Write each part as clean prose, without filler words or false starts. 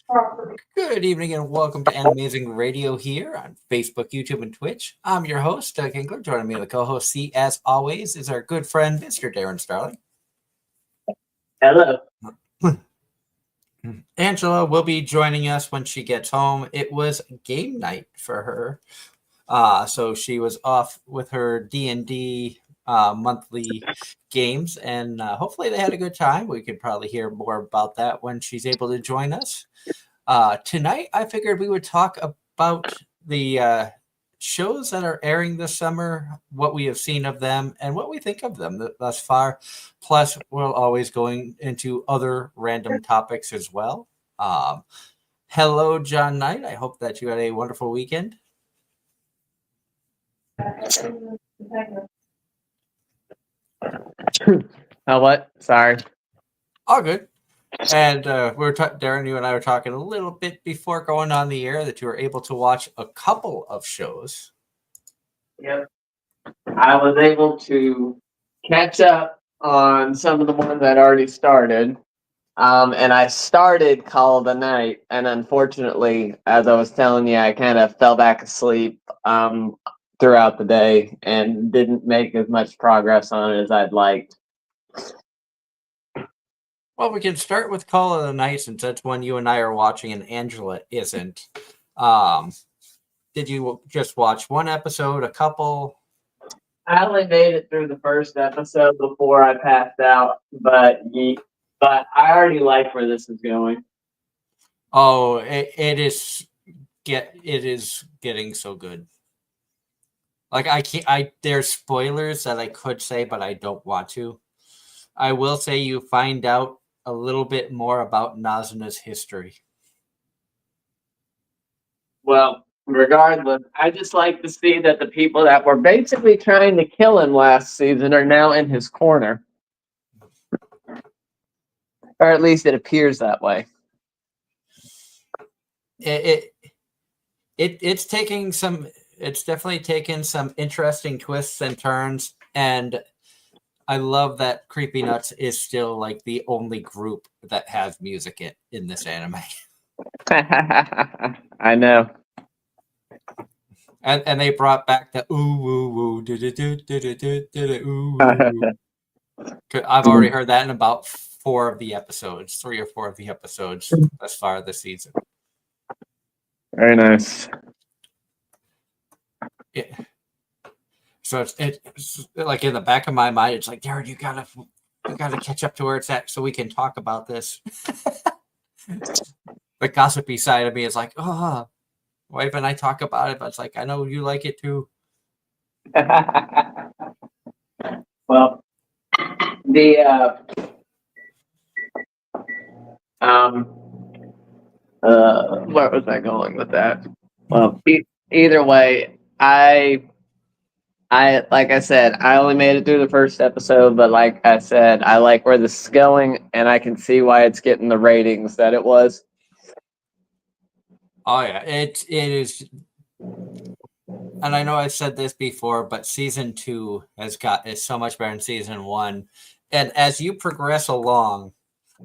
Good evening and welcome to Anime-Zing Radio here on Facebook, YouTube, and Twitch. I'm your host, Doug Hinkler. Joining me on the co-host seat, as always, is our good friend, Mr. Darren Starling. Hello. Angela will be joining us when she gets home. It was game night for her. So she was off with her D&D monthly games, and hopefully they had a good time. We could probably hear more about that when she's able to join us. Tonight, I figured we would talk about the shows that are airing this summer, what we have seen of them, and what we think of them thus far. Plus, we're always going into other random topics as well. Hello, John Knight. I hope that you had a wonderful weekend. Oh, what? Sorry. All good. And Darren, you and I were talking a little bit before going on the air that you were able to watch a couple of shows. Yep. I was able to catch up on some of the ones I'd already started. And I started Call of the Night, and unfortunately, as I was telling you, I kind of fell back asleep throughout the day and didn't make as much progress on it as I'd liked. Well, we can start with Call of the Night since that's one you and I are watching and Angela isn't. Did you just watch one episode, a couple? I only made it through the first episode before I passed out, but I already like where this is going. Oh, it is getting so good. Like there's spoilers that I could say, but I don't want to. I will say you find out a little bit more about Nazuna's history. Well, regardless, I just like to see that the people that were basically trying to kill him last season are now in his corner. Or at least it appears that way. It's definitely taken some interesting twists and turns, and I love that Creepy Nuts is still like the only group that has music in this anime. I know. And they brought back the ooh woo woo do do do do do do do ooh woo. I've already heard that in about 3 or 4 of the episodes thus far this season. Very nice. Yeah. So it's like in the back of my mind, it's like, Darren, you gotta catch up to where it's at so we can talk about this. The gossipy side of me is like, oh, wife and I talk about it, but it's like, I know you like it too. Well, where was I going with that? Well, either way, I like I said, I only made it through the first episode, but like I said, I like where this is going, and I can see why it's getting the ratings that it was. Oh yeah, it is, and I know I said this before, but season 2 is so much better than season 1. And as you progress along,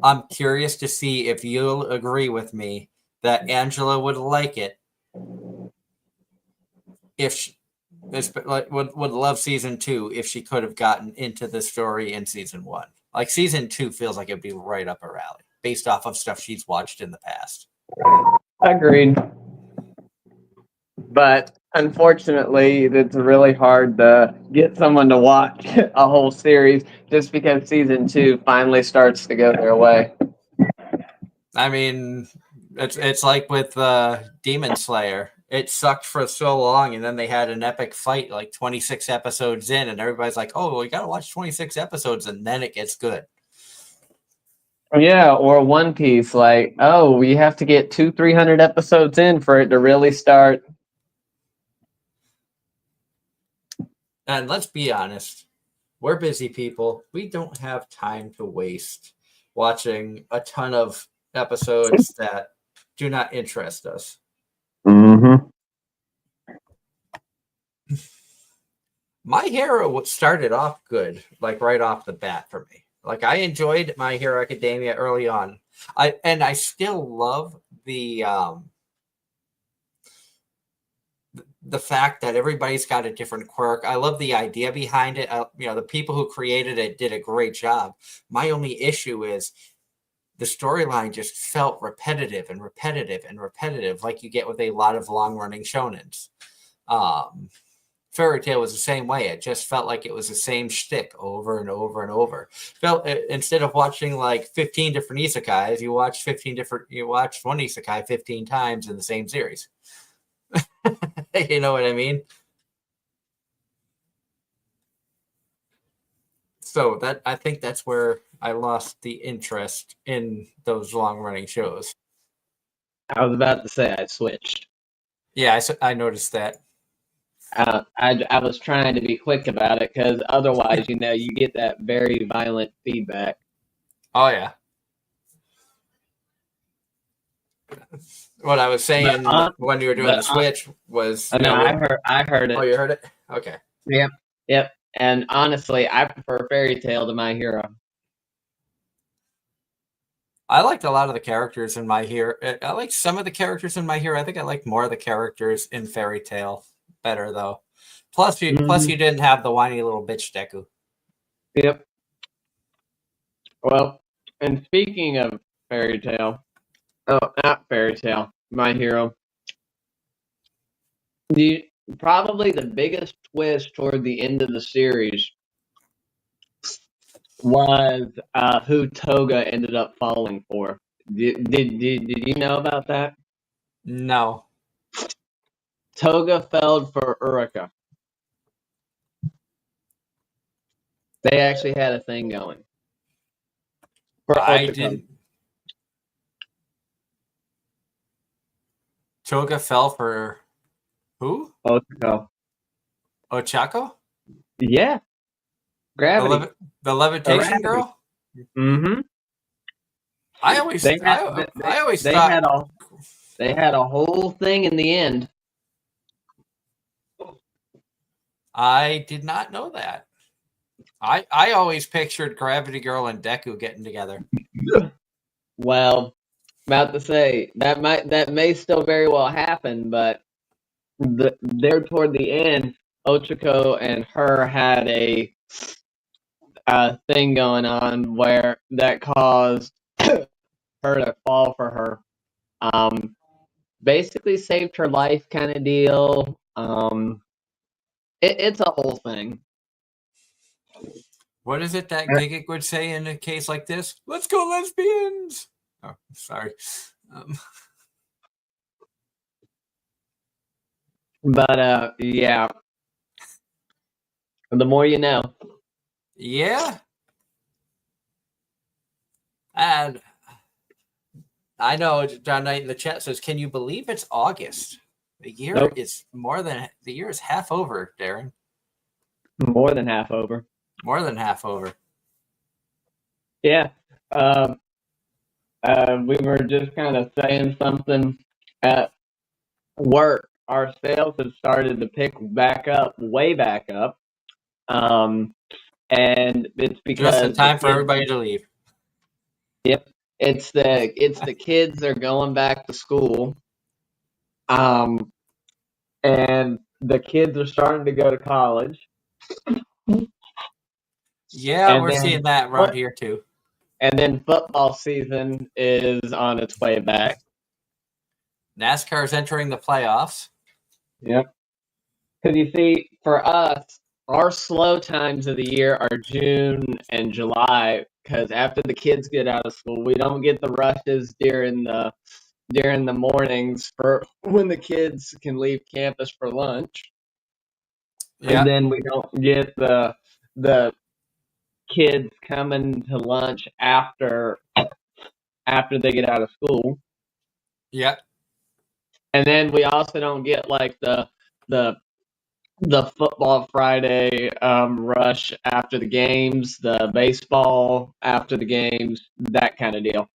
I'm curious to see if you'll agree with me that Angela would like it if she would love season 2 if she could have gotten into the story in season 1. Like season 2 feels like it'd be right up her alley based off of stuff she's watched in the past. Agreed. But unfortunately, it's really hard to get someone to watch a whole series just because season 2 finally starts to go their way. I mean, it's like with Demon Slayer. It sucked for so long, and then they had an epic fight like 26 episodes in, and everybody's like, oh, well, you got to watch 26 episodes, and then it gets good. Yeah, or One Piece, like, oh, we have to get 300 episodes in for it to really start. And let's be honest, we're busy people. We don't have time to waste watching a ton of episodes that do not interest us. Mm-hmm. My Hero started off good, like right off the bat for me. Like I enjoyed My Hero Academia early on. I still love the the fact that everybody's got a different quirk. I love the idea behind it. The people who created it did a great job. My only issue is the storyline just felt repetitive and repetitive and repetitive, like you get with a lot of long running shonens. Fairy Tail was the same way. It just felt like it was the same shtick over and over and over. Instead of watching like 15 different isekais, you watched one isekai 15 times in the same series. You know what I mean? So I think that's where I lost the interest in those long running shows. I was about to say I switched. Yeah, I noticed that. I was trying to be quick about it because otherwise, you get that very violent feedback. Oh yeah. What I was saying when you were doing the switch was. I heard it. Oh, you heard it? Okay. Yep. And honestly, I prefer Fairy Tail to My Hero. I liked a lot of the characters in My Hero. I like some of the characters in My Hero. I think I like more of the characters in Fairy Tail better though. Plus you didn't have the whiny little bitch Deku. Yep. Well, and speaking of Fairy Tail, not Fairy Tail, My Hero. Probably the biggest twist toward the end of the series was who Toga ended up falling for. Did you know about that? No. Toga fell for Urika. They actually had a thing going. I didn't. Toga fell for who? Ochako. Ochako? Yeah. Gravity. The levitation girl? Mm-hmm. I always thought they had a whole thing in the end. I did not know that. I always pictured Gravity Girl and Deku getting together. Well, about to say that may still very well happen, but there toward the end, Ochako and her had a thing going on where that caused her to fall for her. Basically saved her life, kind of deal. It's a whole thing. What is it that Gigik would say in a case like this? Let's go, lesbians! Oh, sorry. But yeah. The more you know. Yeah. And I know John Knight in the chat says, "Can you believe it's August? The year is half over, Darren. More than half over. More than half over. Yeah. We were just kind of saying something at work. Our sales have started to pick back up, way back up. And it's because just in time for everybody to leave. Yep. It's the kids that are going back to school. And the kids are starting to go to college. Yeah, we're seeing that around here too. And then football season is on its way back. NASCAR is entering the playoffs. Yep. Because you see, for us, our slow times of the year are June and July. Because after the kids get out of school, we don't get the rushes during the mornings for when the kids can leave campus for lunch. Yep. And then we don't get the kids coming to lunch after they get out of school. Yeah. And then we also don't get like the football Friday rush after the games, the baseball after the games, that kind of deal.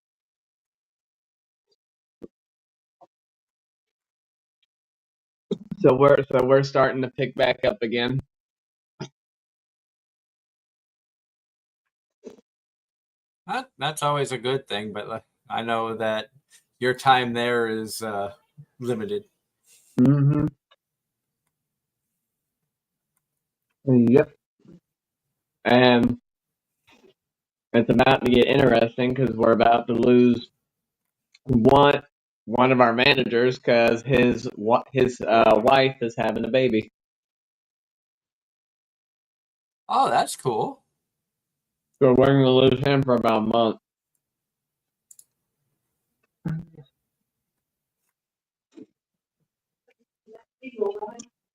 So we're starting to pick back up again. That's always a good thing, but I know that your time there is limited. Mm-hmm. Yep. And it's about to get interesting because we're about to lose one of our managers because his wife is having a baby. Oh, that's cool. So we're going to lose him for about a month.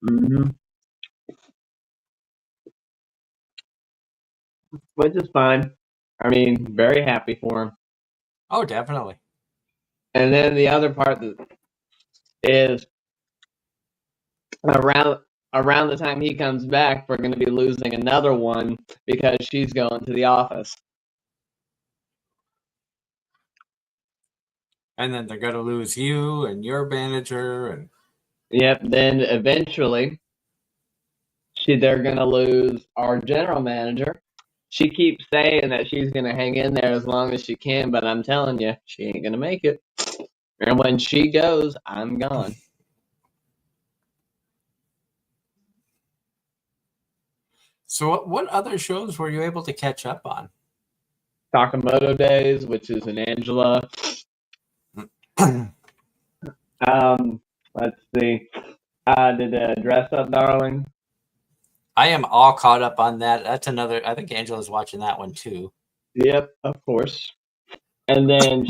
Mm-hmm. Which is fine. I mean, very happy for him. Oh, definitely. And then the other part is around around the time he comes back, we're going to be losing another one because she's going to the office. And then they're going to lose you and your manager. And Yep. Then eventually, they're going to lose our general manager. She keeps saying that she's going to hang in there as long as she can, but I'm telling you, she ain't going to make it. And when she goes, I'm gone. so, what other shows were you able to catch up on? Sakamoto Days, which is an Angela. Let's see. Did Dress Up Darling? I am all caught up on that. That's another. I think Angela's watching that one too. Yep, of course. And then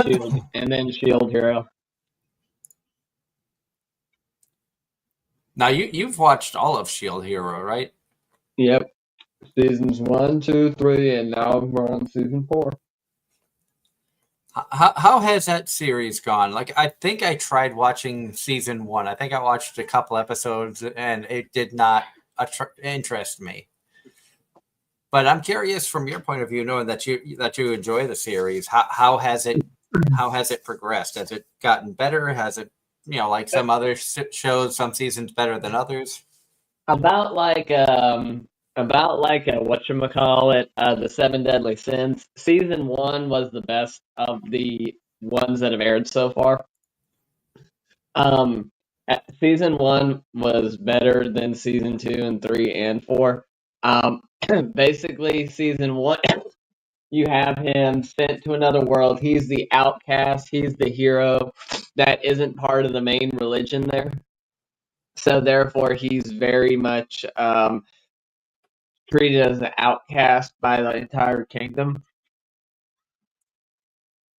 Shield Hero. Now you've watched all of Shield Hero, right? Yep. Seasons 1, 2, 3, and now we're on season 4. How has that series gone? Like, I think I tried watching season 1. I think I watched a couple episodes, and it did not interest me. But I'm curious from your point of view, knowing that you enjoy the series. How has it progressed? Has it gotten better? Has it, like some other shows, some seasons better than others? About like whatchamacallit, the Seven Deadly Sins. Season 1 was the best of the ones that have aired so far. Season 1 was better than season 2 and 3 and 4. Basically, season 1, you have him sent to another world. He's the outcast. He's the hero that isn't part of the main religion there. So therefore, he's very much treated as an outcast by the entire kingdom.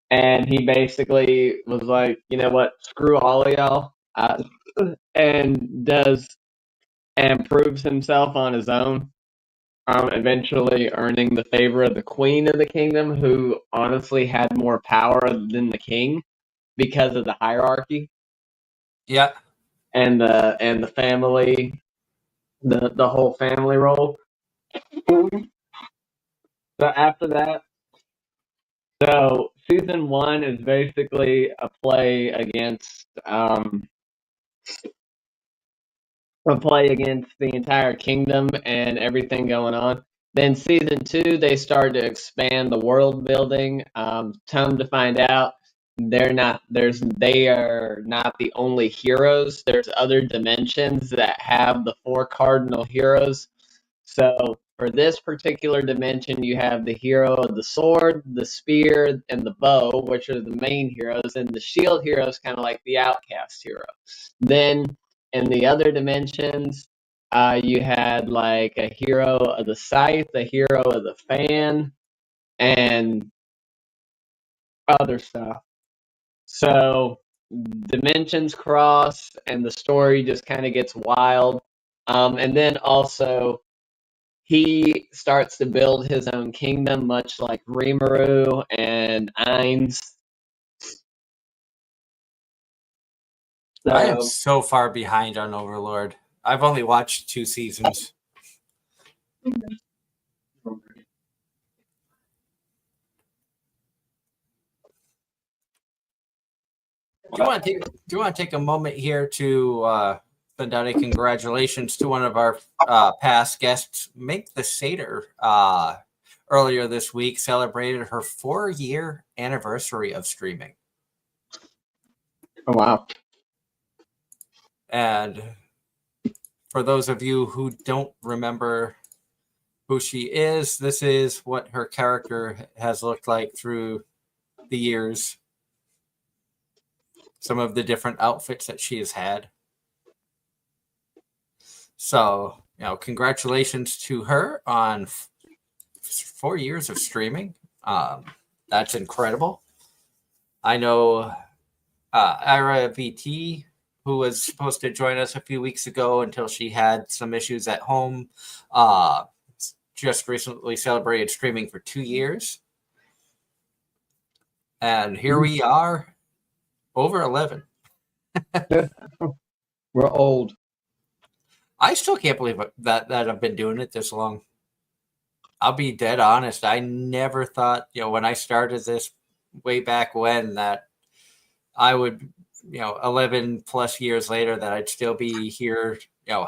And he basically was like, you know what, screw all of y'all, and proves himself on his own. Eventually earning the favor of the queen of the kingdom, who honestly had more power than the king because of the hierarchy. Yeah. And the family, the whole family role. So after that, so season 1 is basically a play against the entire kingdom and everything going on. Then season 2, they started to expand the world building. Come to find out, they are not the only heroes. There's other dimensions that have the 4 cardinal heroes. So for this particular dimension, you have the hero of the sword, the spear, and the bow, which are the main heroes, and the shield hero is kind of like the outcast hero. Then in the other dimensions, you had like a hero of the scythe, a hero of the fan, and other stuff. So dimensions cross, and the story just kind of gets wild. And then also, he starts to build his own kingdom, much like Rimuru and Ainz. I am So so far behind on Overlord. I've only watched 2 seasons. Do you want to take a moment here to send out a congratulations to one of our past guests, Make the Satyr? Earlier this week, celebrated her 4-year anniversary of streaming. Oh, wow. And for those of you who don't remember who she is, this is what her character has looked like through the years. Some of the different outfits that she has had. So, congratulations to her on 4 years of streaming. That's incredible. I know Ira VT, who was supposed to join us a few weeks ago until she had some issues at home, just recently celebrated streaming for 2 years. And here we are, over 11. We're old. I still can't believe that I've been doing it this long. I'll be dead honest. I never thought, when I started this way back when, that I would, 11 plus years later, that I'd still be here,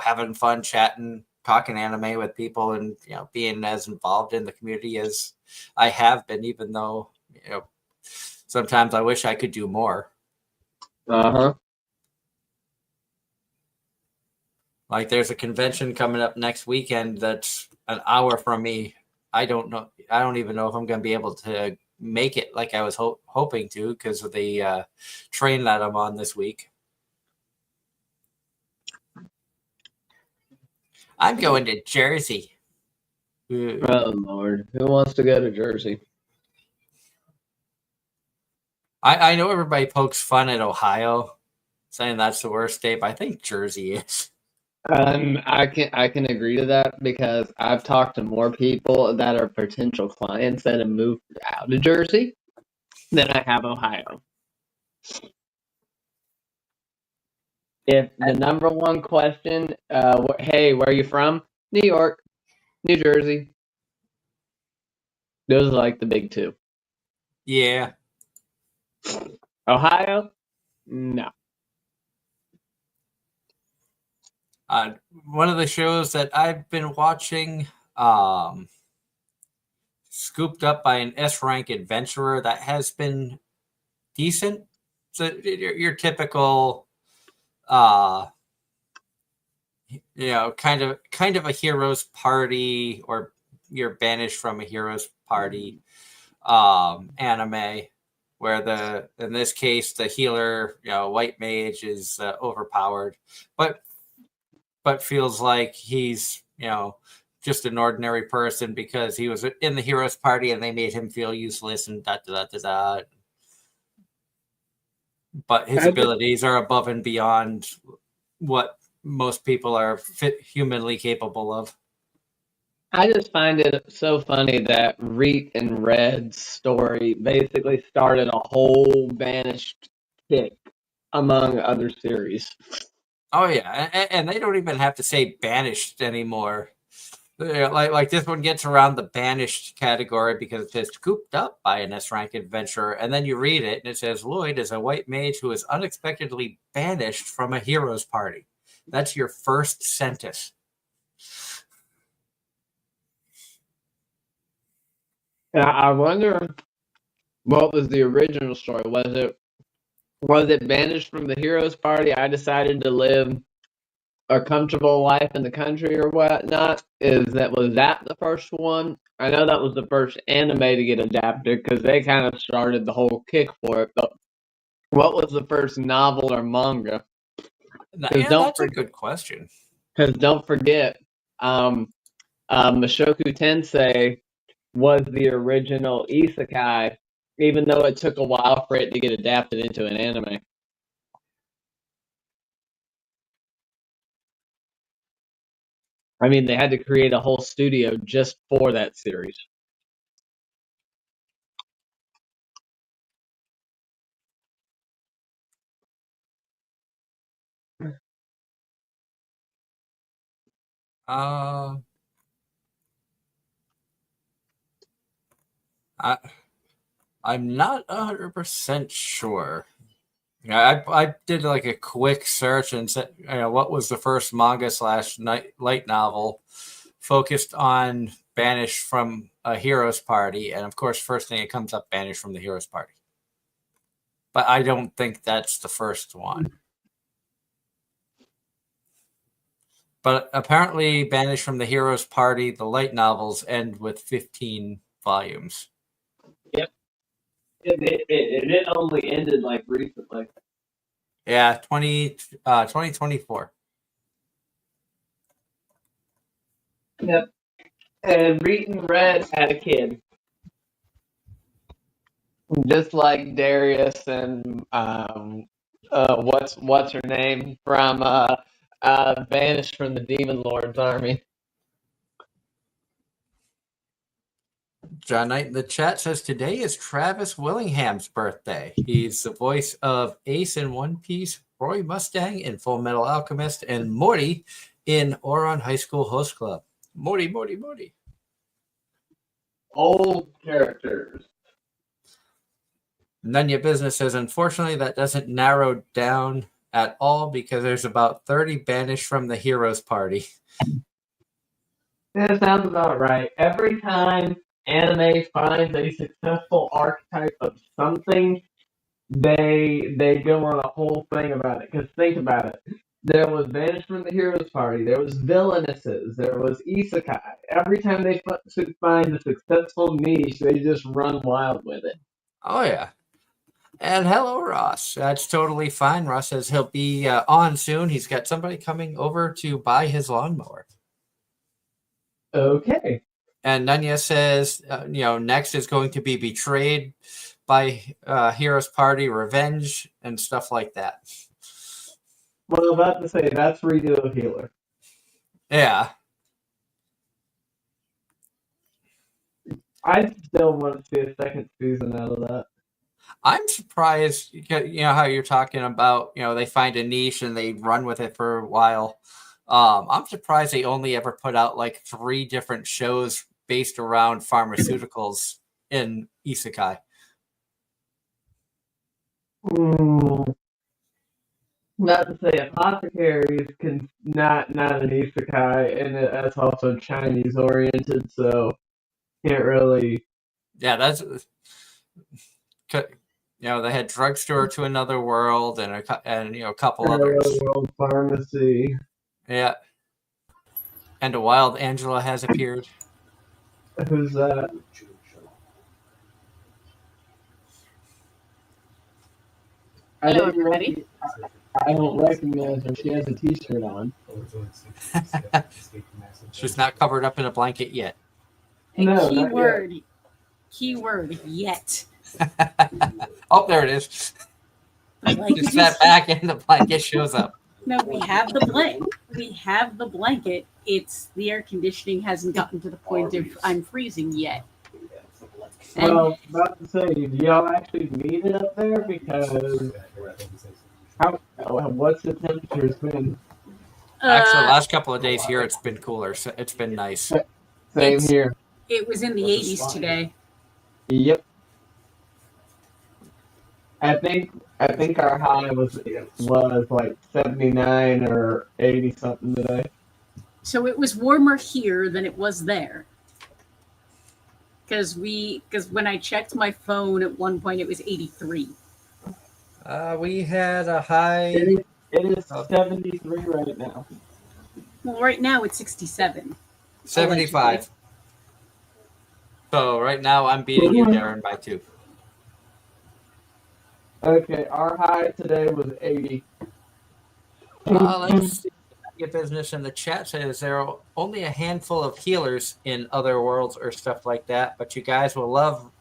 having fun, chatting, talking anime with people, and, being as involved in the community as I have been, even though, sometimes I wish I could do more. Uh-huh. Like, there's a convention coming up next weekend that's an hour from me. I don't know. I don't even know if I'm going to be able to make it like I was hoping to, because of the train that I'm on this week. I'm going to Jersey. Oh, Lord. Who wants to go to Jersey? I know everybody pokes fun at Ohio, saying that's the worst state, but I think Jersey is. I can agree to that because I've talked to more people that are potential clients that have moved out of Jersey than I have Ohio. If the number one question, hey, where are you from? New York, New Jersey. Those are like the big two. Yeah. Ohio? No. One of the shows that I've been watching, scooped up by an S-rank adventurer that has been decent. So your typical, kind of a hero's party, or you're banished from a hero's party, anime, where in this case the healer, white mage, is overpowered, but feels like he's, just an ordinary person because he was in the hero's party and they made him feel useless and da da da da da. But his abilities are above and beyond what most people are humanly capable of. I just find it so funny that Reet and Red's story basically started a whole banished kick among other series. Oh yeah, and they don't even have to say banished anymore. Like this one gets around the banished category because it says scooped up by an S-rank adventurer, and then you read it and it says Lloyd is a white mage who is unexpectedly banished from a hero's party. That's your first sentence. I wonder what was the original story. Was it banished from the hero's party? I decided to live a comfortable life in the country or whatnot. Was that the first one? I know that was the first anime to get adapted because they kind of started the whole kick for it. But what was the first novel or manga? Yeah, that's a good question. Because don't forget, Mushoku Tensei was the original isekai, even though it took a while for it to get adapted into an anime. I mean, they had to create a whole studio just for that series. I'm not 100% sure. I did like a quick search and said, what was the first manga / light novel focused on banished from a hero's party, and of course, first thing that comes up, banished from the hero's party. but I don't think that's the first one. But apparently, Banished from the Hero's Party, the light novels end with 15 volumes. Yep. It only ended like recently. Yeah, 2024. Yep. And Reeton Red had a kid. Just like Darius and what's her name from Vanished from the Demon Lord's army. John Knight in the chat says today is Travis Willingham's birthday. He's the voice of Ace in One Piece, Roy Mustang in Full Metal Alchemist, and Morty in Oron High School Host Club. Morty. Old characters. None of your business says, unfortunately, that doesn't narrow down at all because there's about 30 banished from the Heroes Party. That sounds about right. Every time anime finds a successful archetype of something, they go on a whole thing about it. Because think about it. There was Banished from the Heroes Party. There was Villainesses. There was Isekai. Every time they find a successful niche, they just run wild with it. Oh, yeah. And hello, Ross. That's totally fine. Ross says he'll be on soon. He's got somebody coming over to buy his lawnmower. Okay. And Nunya says, next is going to be Betrayed by Heroes Party, Revenge, and stuff like that. Well, I'm about to say, that's Redo Healer. Yeah. I still want to see a second season out of that. I'm surprised, how you're talking about, they find a niche and they run with it for a while. I'm surprised they only ever put out like 3 different shows based around pharmaceuticals in Isekai. Not to say Apothecaries can not an Isekai, and that's also Chinese oriented, so can't really. Yeah, that's. They had Drugstore to Another World and a couple others. World Pharmacy. Yeah. And a Wild Angela has appeared. Who's that? Hello, everybody. I don't recognize her. She has a T-shirt on. She's not covered up in a blanket yet. No, keyword yet. Oh, there it is. Just that back and the blanket shows up. No, we have the blanket. It's the air conditioning hasn't gotten to the point of I'm freezing yet. Well, about to say, do y'all actually need it up there? Because what's the temperature's been? Actually, the last couple of days here, it's been cooler. So it's been nice. Same here. It was in the 80s today. Yep. I think our high was like 79 or 80 something today. So it was warmer here than it was there. Because when I checked my phone at one point, it was 83. We had a high. It is 73 right now. Well, right now it's 67. 75. Allegedly. So right now I'm beating you, Darren, by 2. Okay, our high today was 80. Let's see. Your business in the chat says there are only a handful of healers in other worlds or stuff like that, but you guys will love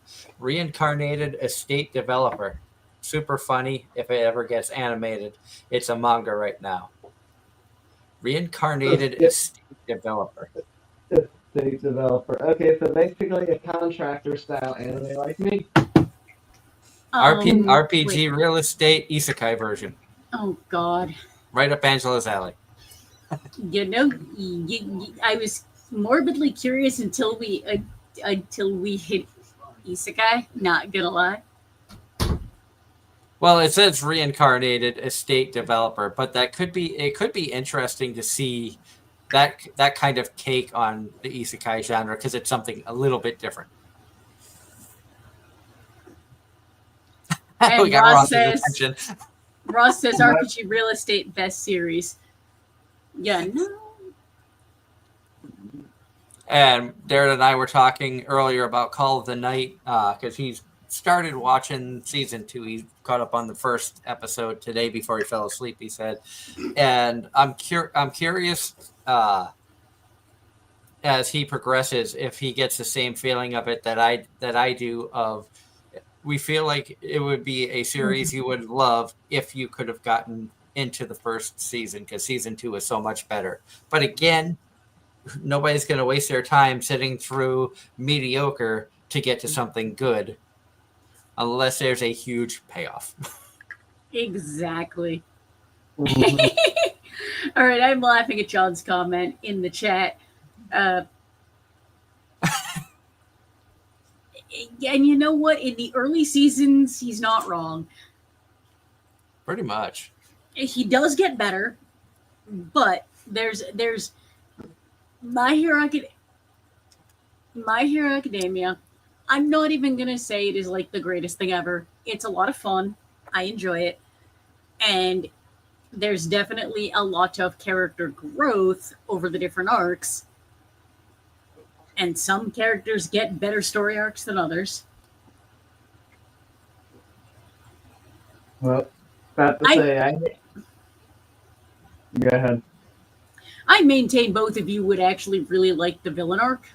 Reincarnated Estate Developer. Super funny if it ever gets animated. It's a manga right now. Reincarnated Estate Developer. Estate Developer. Okay, so basically a contractor style anime like me. RPG wait. Real Estate Isekai version. Oh, God. Right up Angela's alley. I was morbidly curious until we hit Isekai, not gonna lie. Well, it says Reincarnated Estate Developer, but it could be interesting to see that kind of take on the Isekai genre because it's something a little bit different. And We got Ross Ross's says, attention. RPG Real Estate Best Series. Yeah, no. And Darren and I were talking earlier about Call of the Night because he's started watching season 2. He caught up on the first episode today before he fell asleep, he said. And I'm curious as he progresses if he gets the same feeling of it that I do of we feel like it would be a series you would love if you could have gotten into the first season because season 2 is so much better. But again, nobody's going to waste their time sitting through mediocre to get to something good unless there's a huge payoff. Exactly. Mhm. All right, I'm laughing at John's comment in the chat. And you know what? In the early seasons, he's not wrong. Pretty much. He does get better, but there's My Hero Academia. I'm not even gonna say it is like the greatest thing ever. It's a lot of fun. I enjoy it, and there's definitely a lot of character growth over the different arcs. And some characters get better story arcs than others. Well, about to say, go ahead. I maintain both of you would actually really like the villain arc.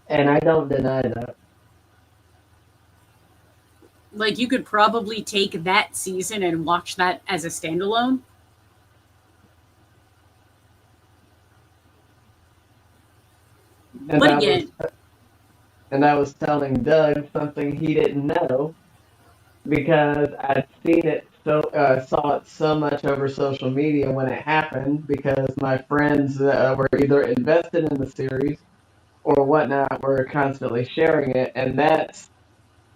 And I don't deny that. Like, you could probably take that season and watch that as a standalone. And But I again, was telling Doug something he didn't know because I'd seen it saw it so much over social media when it happened because my friends were either invested in the series or whatnot were constantly sharing it, and that's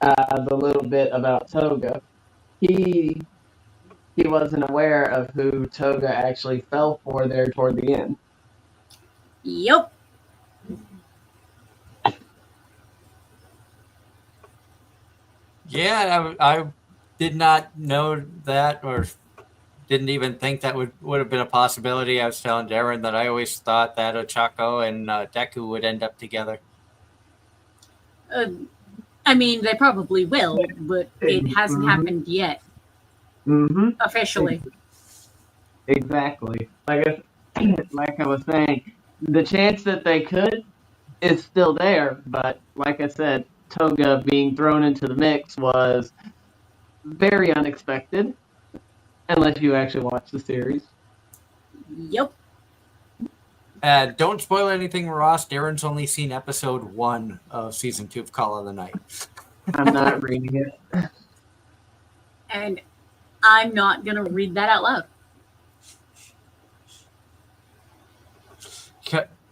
the little bit about Toga. He wasn't aware of who Toga actually fell for there toward the end. yep. Yeah, I did not know that or didn't even think that would have been a possibility. I was telling Darren that I always thought that Ochako and Deku would end up together. Uh, I mean, they probably will, but it hasn't happened yet Mm-hmm. officially. Exactly. Like I was saying, the chance that they could is still there, but like I said, Toga being thrown into the mix was very unexpected, unless you actually watch the series. Yep. Don't spoil anything, Ross. Darren's only seen episode 1 of season 2 of Call of the Night. I'm not reading it. And I'm not going to read that out loud.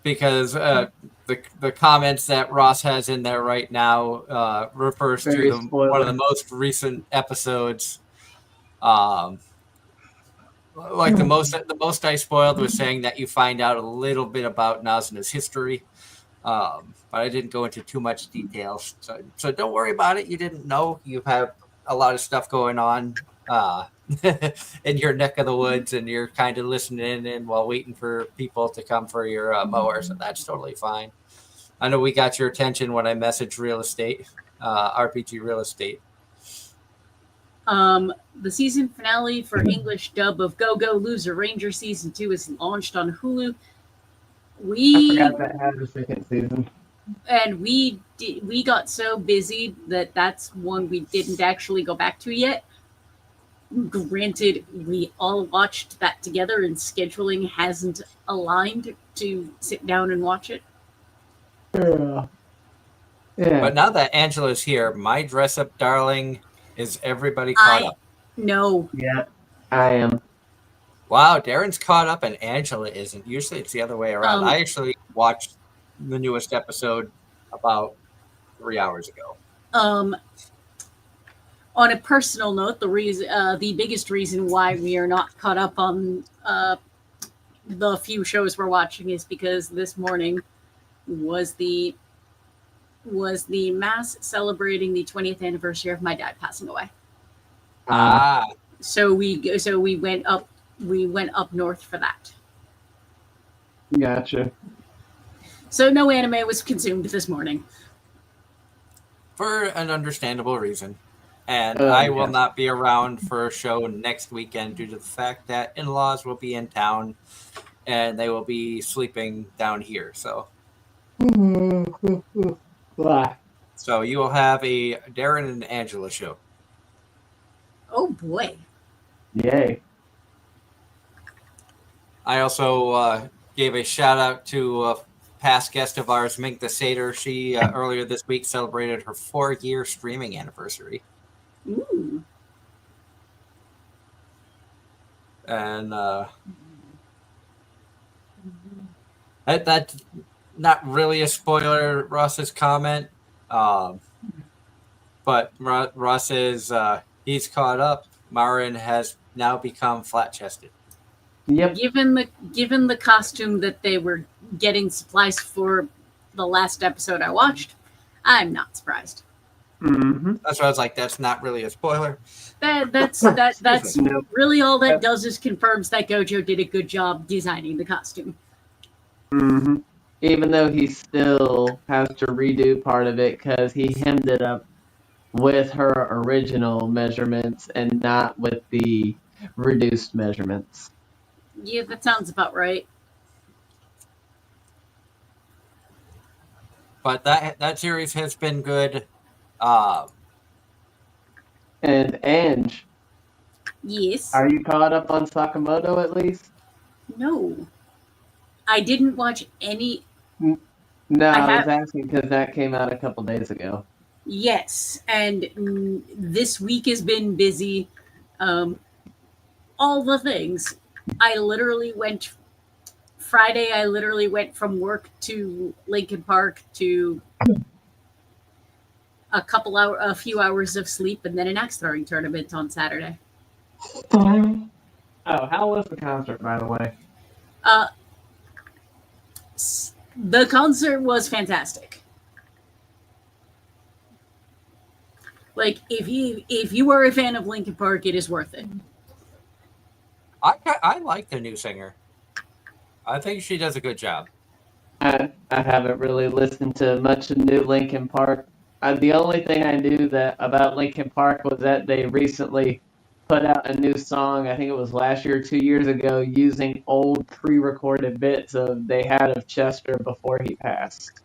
Because the comments that Ross has in there right now refers Very to one of the most recent episodes. Like the most I spoiled was saying that you find out a little bit about Nazuna's history, but I didn't go into too much details. So don't worry about it. You didn't know. You have a lot of stuff going on in your neck of the woods, and you're kind of listening in while waiting for people to come for your mowers, and that's totally fine. I know we got your attention when I messaged real estate, RPG real estate. The season finale for English dub of Go Go Loser Ranger season 2 is launched on Hulu. I forgot that had a second season. And we got so busy that's one we didn't actually go back to yet. Granted, we all watched that together, and scheduling hasn't aligned to sit down and watch it. Yeah. But now that Angela's here, my dress up darling, is everybody caught up? No. Yeah, I am. Wow, Darren's caught up and Angela isn't. Usually it's the other way around. I actually watched the newest episode about 3 hours ago. On a personal note, the biggest reason why we are not caught up on the few shows we're watching is because this morning was the was the mass celebrating the 20th anniversary of my dad passing away. Ah, So we went up north for that. Gotcha. So no anime was consumed this morning. for an understandable reason. And Oh, I will yeah. not be around for a show next weekend due to the fact that in-laws will be in town and they will be sleeping down here. So Blah. so you will have a Darren and Angela show. Oh boy. Yay. I also gave a shout out to a past guest of ours, Mink the Satyr. She earlier this week celebrated her 4-year streaming anniversary. Ooh. And that's not really a spoiler, Ross's comment. But Ross is he's caught up. Marin has now become flat chested. Yep. Given the costume that they were getting supplies for the last episode I watched, I'm not surprised. Mm-hmm. That's why I was like, that's not really a spoiler. That's Nope. really all that does is confirms that Gojo did a good job designing the costume. Mm-hmm. Even though he still has to redo part of it because he hemmed it up with her original measurements and not with the reduced measurements. Yeah, that sounds about right. But that series has been good. And Ange, Yes. are you caught up on Sakamoto at least? No. I didn't watch any. No, I was have- asking because that came out a couple days ago. Yes, and this week has been busy. All the things. I literally went Friday. I literally went from work to Lincoln Park to a few hours of sleep, and then an axe throwing tournament on Saturday. Oh, how was the concert, by the way? The concert was fantastic. Like if you are a fan of Linkin Park, it is worth it. I like the new singer. I think she does a good job. I haven't really listened to much of new Linkin Park. The only thing I knew that about Linkin Park was that they recently put out a new song. I think it was last year or 2 years ago, using old pre-recorded bits they had of Chester before he passed.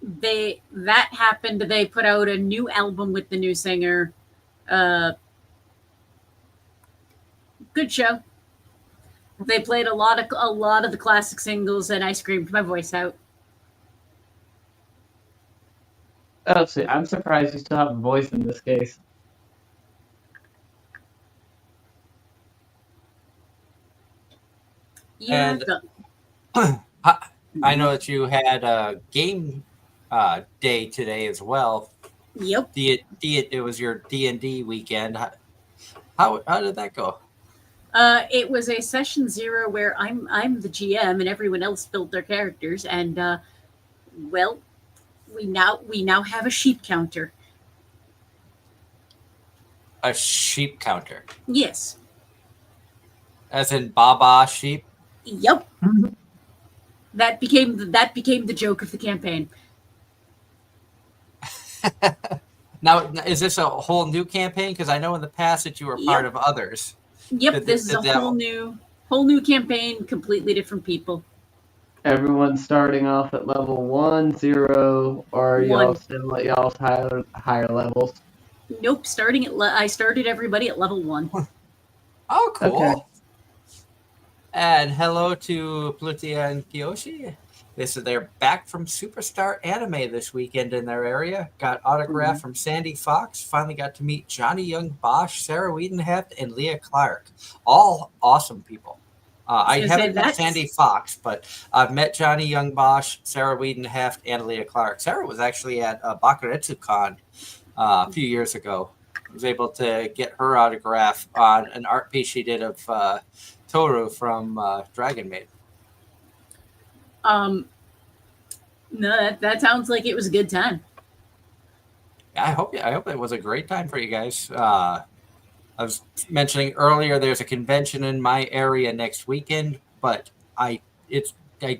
That happened. They put out a new album with the new singer. Good show. They played a lot of the classic singles, and I screamed my voice out. Oh, see, I'm surprised you still have a voice in this case. Yeah, And I know that you had a game day today as well. Yep. It was your D&D weekend. How did that go? It was a session 0 where I'm the GM and everyone else built their characters, and well, we now have a sheep counter. A sheep counter, Yes. as in Baba sheep. Yep. That became the joke of the campaign. Now, is this a whole new campaign? Because I know in the past that you were part of others. Yep, this is a whole new campaign, completely different people. Everyone's starting off at level 1, 0, or y'all One. still at y'all's higher levels? Nope, I started everybody at level 1. Oh, cool. Okay. And hello to Plutia and Kiyoshi. They're back from Superstar Anime this weekend in their area. Got autograph from Sandy Fox. Finally got to meet Johnny Young Bosch, Sarah Wiedenheft, and Leah Clark. All awesome people. I haven't met Sandy Fox, but I've met Johnny Young Bosch, Sarah Wiedenheft, and Leah Clark. Sarah was actually at Bakuretsu-Con a few years ago. I was able to get her autograph on an art piece she did of Toru from Dragon Maid. No, that sounds like it was a good time. I hope it was a great time for you guys. I was mentioning earlier there's a convention in my area next weekend, but I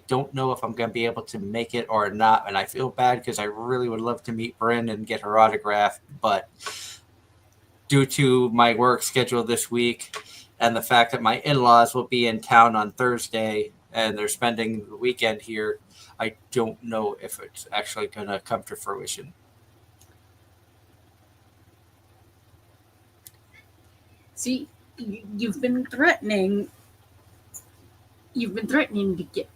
don't know if I'm going to be able to make it or not, and I feel bad because I really would love to meet Bryn and get her autograph, but due to my work schedule this week and the fact that my in-laws will be in town on Thursday and they're spending the weekend here, I don't know if it's actually going to come to fruition. See, you've been threatening. You've been threatening to get.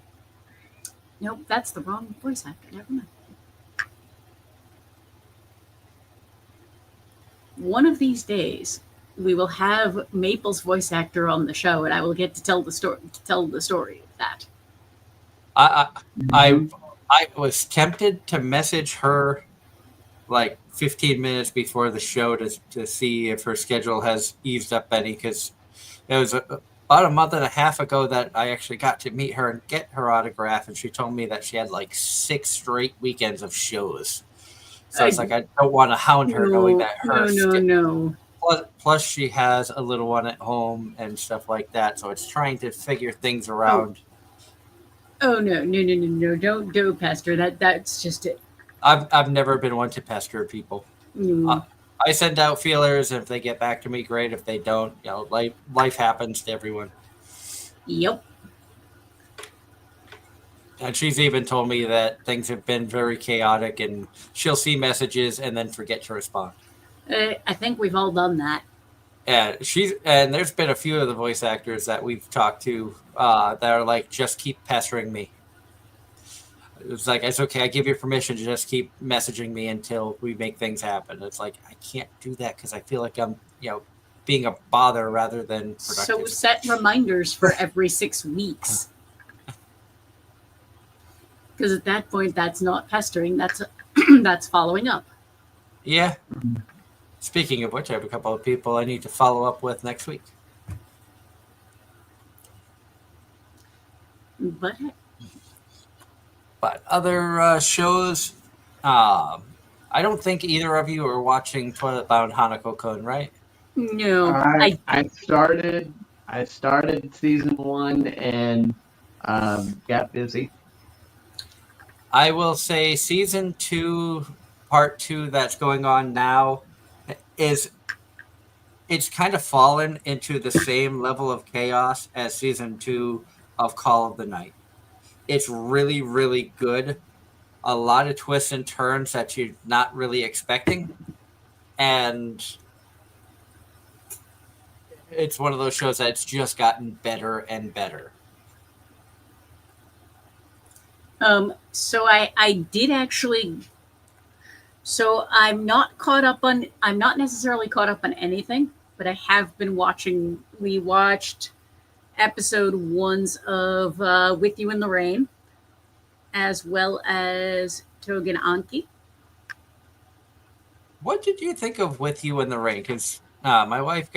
Nope, that's the wrong voice actor. Never mind. One of these days, we will have Maple's voice actor on the show, and I will get to tell the story. Of that. I was tempted to message her like 15 minutes before the show to see if her schedule has eased up any, because it was about a month and a half ago that I actually got to meet her and get her autograph, and she told me that she had like 6 straight weekends of shows. So it's like I don't want to hound her knowing that her no. Plus she has a little one at home and stuff like that, so it's trying to figure things around. Oh no! Don't pester. That's just it. I've never been one to pester people. I send out feelers, and if they get back to me, great. If they don't, life happens to everyone. Yep. And she's even told me that things have been very chaotic, and she'll see messages and then forget to respond. I think we've all done that. And there's been a few of the voice actors that we've talked to that are like, just keep pestering me. It's like, it's okay. I give you permission to just keep messaging me until we make things happen. It's like, I can't do that because I feel like I'm, being a bother rather than productive. So set reminders for every 6 weeks. Because at that point, that's not pestering. That's following up. Yeah. Speaking of which, I have a couple of people I need to follow up with next week. But other shows, I don't think either of you are watching Toilet Bound Hanako-kun, right? No, I started season 1 and got busy. I will say season 2, part 2 that's going on now it's kind of fallen into the same level of chaos as season 2 of Call of the Night. It's really, really good. A lot of twists and turns that you're not really expecting. And it's one of those shows that's just gotten better and better. So I did actually. So I'm not necessarily caught up on anything, but I have been watching. We watched episode 1s of With You in the Rain, as well as Togen Anki. What did you think of With You in the Rain? Because my wife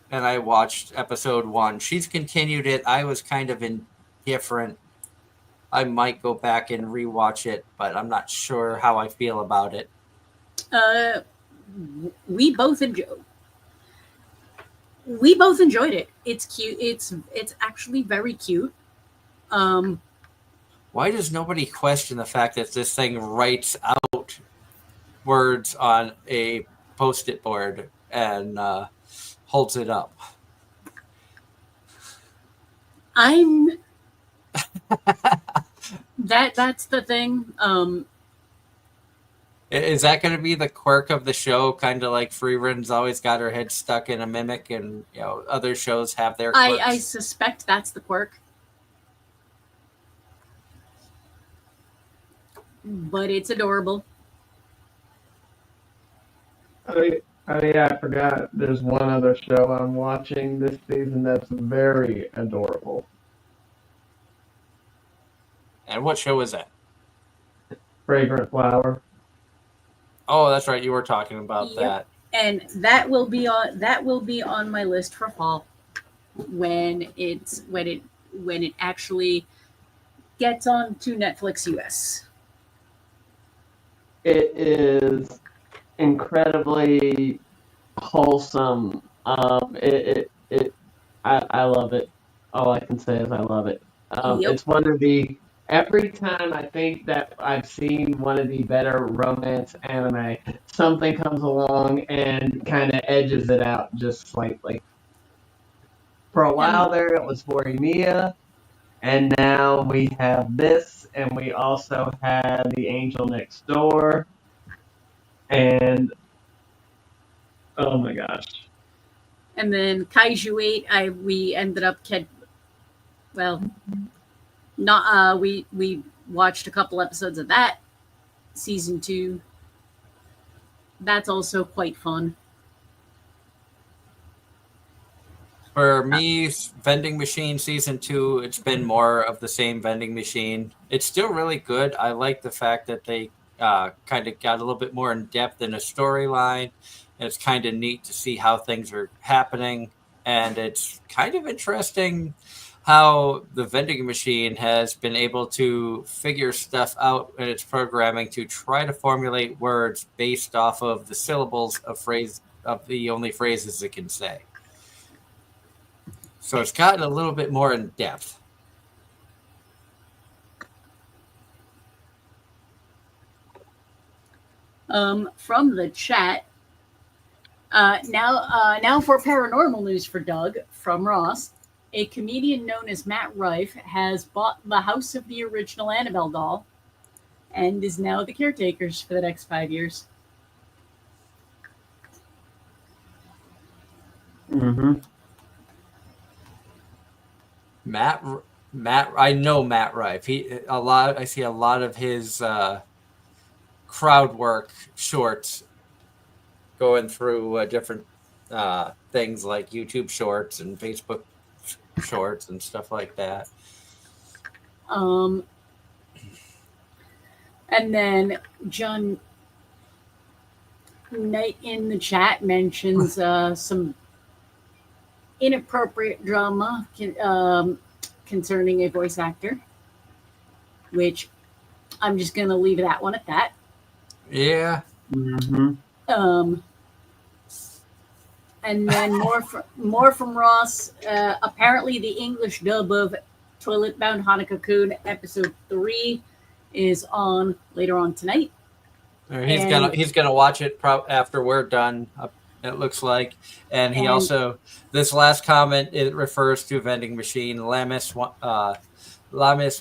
and I watched episode 1. She's continued it. I was kind of indifferent. I might go back and rewatch it, but I'm not sure how I feel about it. We both enjoyed it. It's cute. It's actually very cute. Why does nobody question the fact that this thing writes out words on a Post-it board and holds it up? That's the thing. Is that going to be the quirk of the show? Kind of like Freerun's always got her head stuck in a mimic, and other shows have their quirks. I suspect that's the quirk. But it's adorable. Oh yeah, I forgot. There's one other show I'm watching this season that's very adorable. And what show is that? Fragrant Flower. Oh, that's right. You were talking about that. And that will be on my list for fall when it actually gets on to Netflix US. It is incredibly wholesome. I love it. All I can say is I love it. Yep. It's one of the every time I think that I've seen one of the better romance anime, something comes along and kind of edges it out just slightly. For a while And there, it was Horimiya, and now we have this, and we also have the Angel Next Door, and oh my gosh. and then Kaiju 8, we ended up well, not we watched a couple episodes of that season 2. That's also quite fun. For me, Vending Machine Season 2, it's been more of the same Vending Machine. It's still really good. I like the fact that they kind of got a little bit more in depth in a storyline. It's kind of neat to see how things are happening. And it's kind of interesting how the vending machine has been able to figure stuff out in its programming to try to formulate words based off of the syllables of the only phrases it can say. So it's gotten a little bit more in depth. From the chat, now for paranormal news for Doug from Ross. A comedian known as Matt Rife has bought the house of the original Annabelle doll and is now the caretakers for the next 5 years. Mm-hmm. Matt, I know Matt Rife. I see a lot of his crowd work shorts going through different things like YouTube shorts and Facebook shorts and stuff like that. And then John Knight in the chat mentions some inappropriate drama concerning a voice actor, which I'm just going to leave that one at that. Yeah. Mm-hmm. And then more from Ross. Apparently, the English dub of Toilet Bound Hanako-kun episode 3 is on later on tonight. He's gonna watch it after we're done. It looks like, and he also this last comment it refers to vending machine. Lamis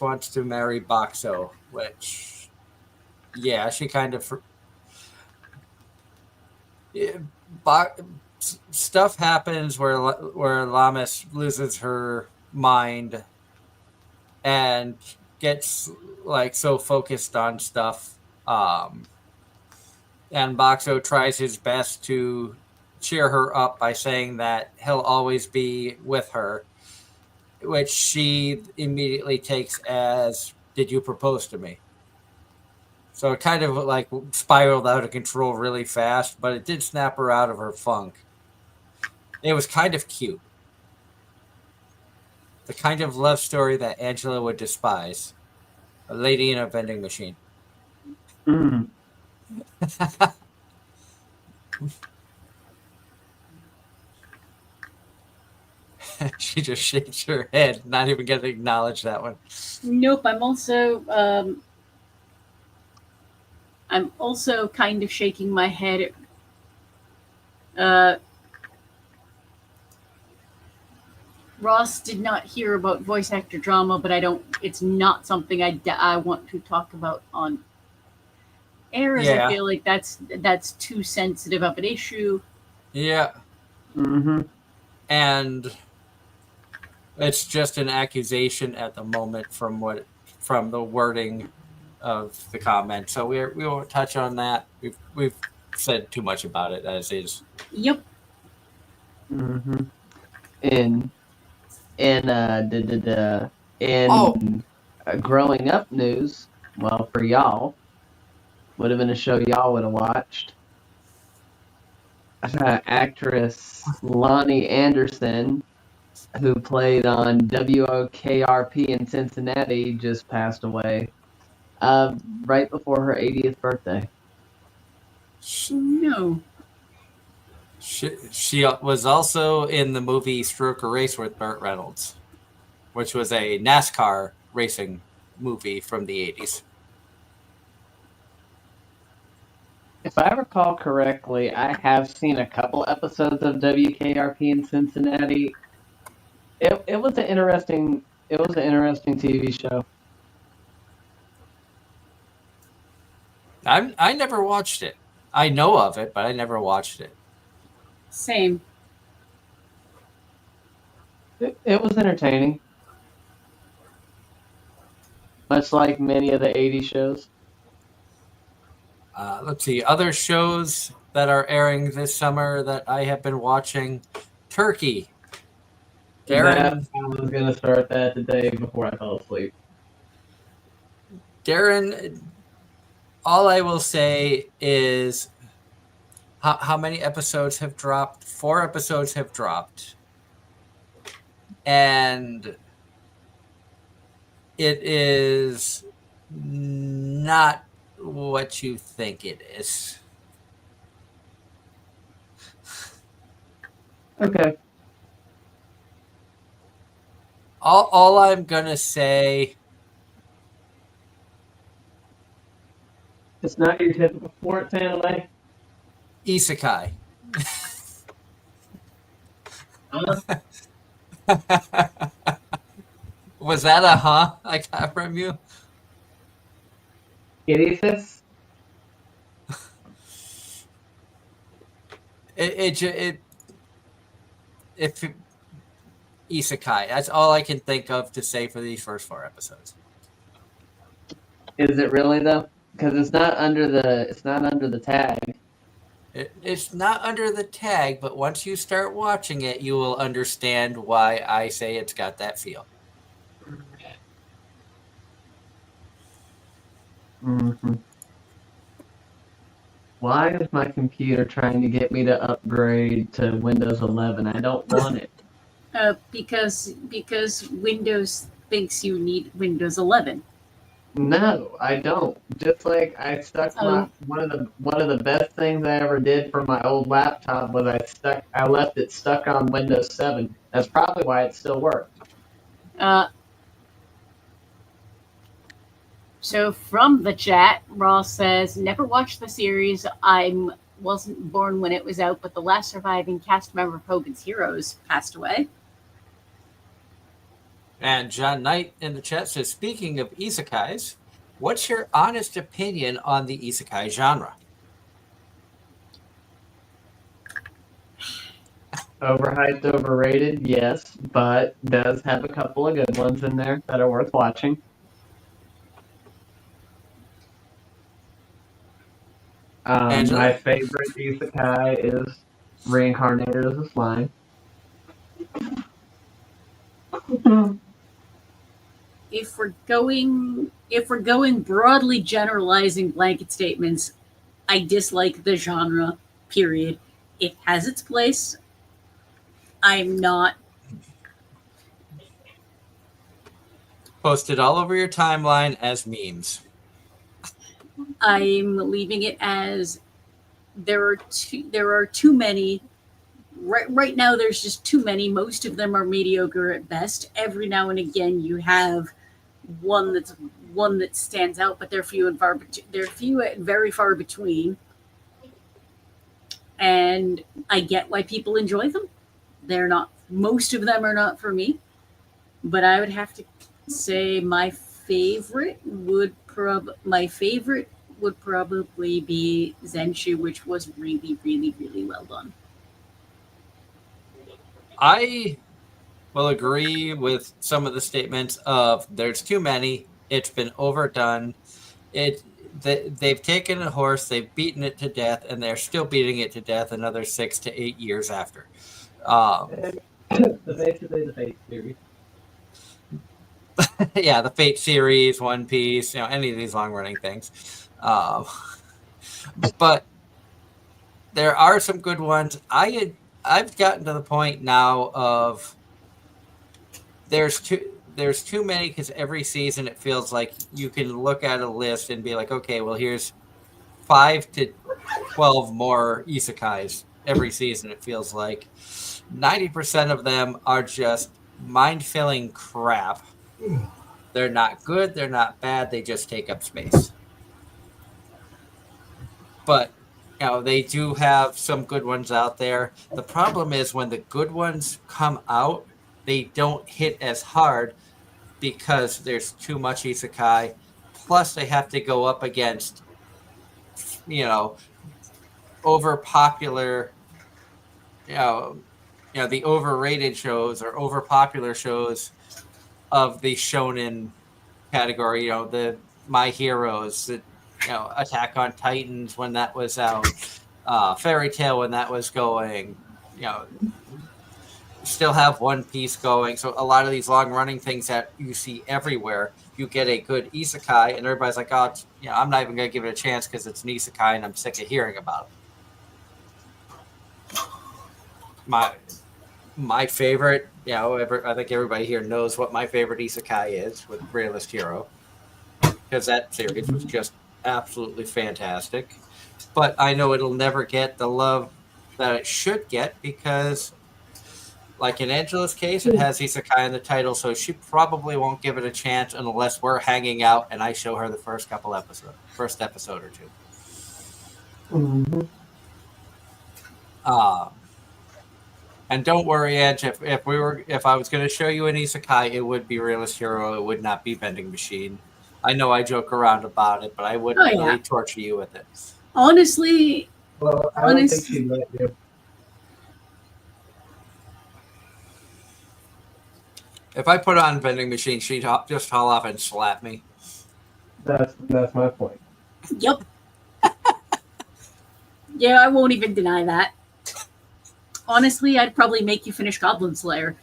wants to marry Boxo, which she kind of stuff happens where Lamis loses her mind and gets like so focused on stuff. And Boxo tries his best to cheer her up by saying that he'll always be with her, which she immediately takes as, "Did you propose to me?" So it kind of like spiraled out of control really fast, but it did snap her out of her funk. It was kind of cute. The kind of love story that Angela would despise. A lady in a vending machine. Mm. She just shakes her head, not even going to acknowledge that one. Nope. I'm also kind of shaking my head. Ross did not hear about voice actor drama, but it's not something I want to talk about on air, as I feel like that's too sensitive of an issue. Yeah. Mm-hmm. And it's just an accusation at the moment from the wording of the comment. So we won't touch on that. We've said too much about it as is. Yep. Mm-hmm. In growing up news, well, for y'all, would have been a show y'all would have watched. Actress Lonnie Anderson, who played on WOKRP in Cincinnati, just passed away right before her 80th birthday. No. She was also in the movie Stroker Race with Burt Reynolds, which was a NASCAR racing movie from the 80s. If I recall correctly, I have seen a couple episodes of WKRP in Cincinnati. It was an interesting TV show. I never watched it. I know of it, but I never watched it. Same. It was entertaining, much like many of the '80s shows. Let's see, other shows that are airing this summer that I have been watching. Turkey. Darren, I was gonna start that today before I fell asleep. Darren, all I will say is how many episodes have dropped? 4 episodes have dropped. And it is not what you think it is. Okay. All I'm gonna say, It's not your typical sports anime. isekai. Was that a I got from you? It is. If isekai. That's all I can think of to say for these first 4 episodes. Is it really though? Because it's not under the tag. It's not under the tag, but once you start watching it, you will understand why I say it's got that feel. Mm-hmm. Why is my computer trying to get me to upgrade to Windows 11? I don't want it. Because Windows thinks you need Windows 11. No, I don't. Just like I stuck one of the best things I ever did for my old laptop was I left it stuck on Windows 7. That's probably why it still works. So from the chat, Ross says, never watched the series. I wasn't born when it was out, but the last surviving cast member of Hogan's Heroes passed away. And John Knight in the chat says, speaking of isekais, what's your honest opinion on the isekai genre? Overhyped, overrated, yes, but does have a couple of good ones in there that are worth watching. My favorite isekai is Reincarnated as a Slime. If we're going broadly generalizing blanket statements, I dislike the genre, period. It has its place. I'm not Posted all over your timeline as memes. I'm leaving it as there are too many. Right now, there's just too many. Most of them are mediocre at best. Every now and again, you have one that stands out, but they're few and very far between. And I get why people enjoy them. Most of them are not for me. But I would have to say my favorite would probably be Zenshu, which was really, really, really well done. I will agree with some of the statements of there's too many. It's been overdone. They've taken a horse, they've beaten it to death, and they're still beating it to death another 6 to 8 years after. Basically the Fate series. Yeah, the Fate series, One Piece, any of these long-running things. But there are some good ones. I've gotten to the point now of there's too many because every season it feels like you can look at a list and be like, okay, well here's 5 to 12 more isekais every season, it feels like. 90% of them are just mind-filling crap. They're not good, they're not bad, they just take up space. But they do have some good ones out there. The problem is when the good ones come out, they don't hit as hard because there's too much isekai. Plus, they have to go up against, over popular, the overrated shows or over popular shows of the shonen category. The My Heroes, Attack on Titans when that was out, Fairy Tail when that was going. Still have One Piece going. So a lot of these long running things that you see everywhere, you get a good isekai, and everybody's like, "Oh, I'm not even going to give it a chance because it's an isekai, and I'm sick of hearing about it." My favorite, I think everybody here knows what my favorite isekai is with Realist Hero, because that series was just absolutely fantastic. But I know it'll never get the love that it should get because, like in Angela's case, it has isekai in the title, so she probably won't give it a chance unless we're hanging out and I show her the first episode or two. Mm-hmm. And don't worry, Edge. If I was going to show you an isekai, it would be Realist Hero. It would not be Vending Machine. I know I joke around about it, but I wouldn't really torture you with it. Honestly, well, I don't think she'd let you. If I put on Vending Machine, she'd just haul off and slap me. That's my point. Yep. Yeah, I won't even deny that. Honestly, I'd probably make you finish Goblin Slayer.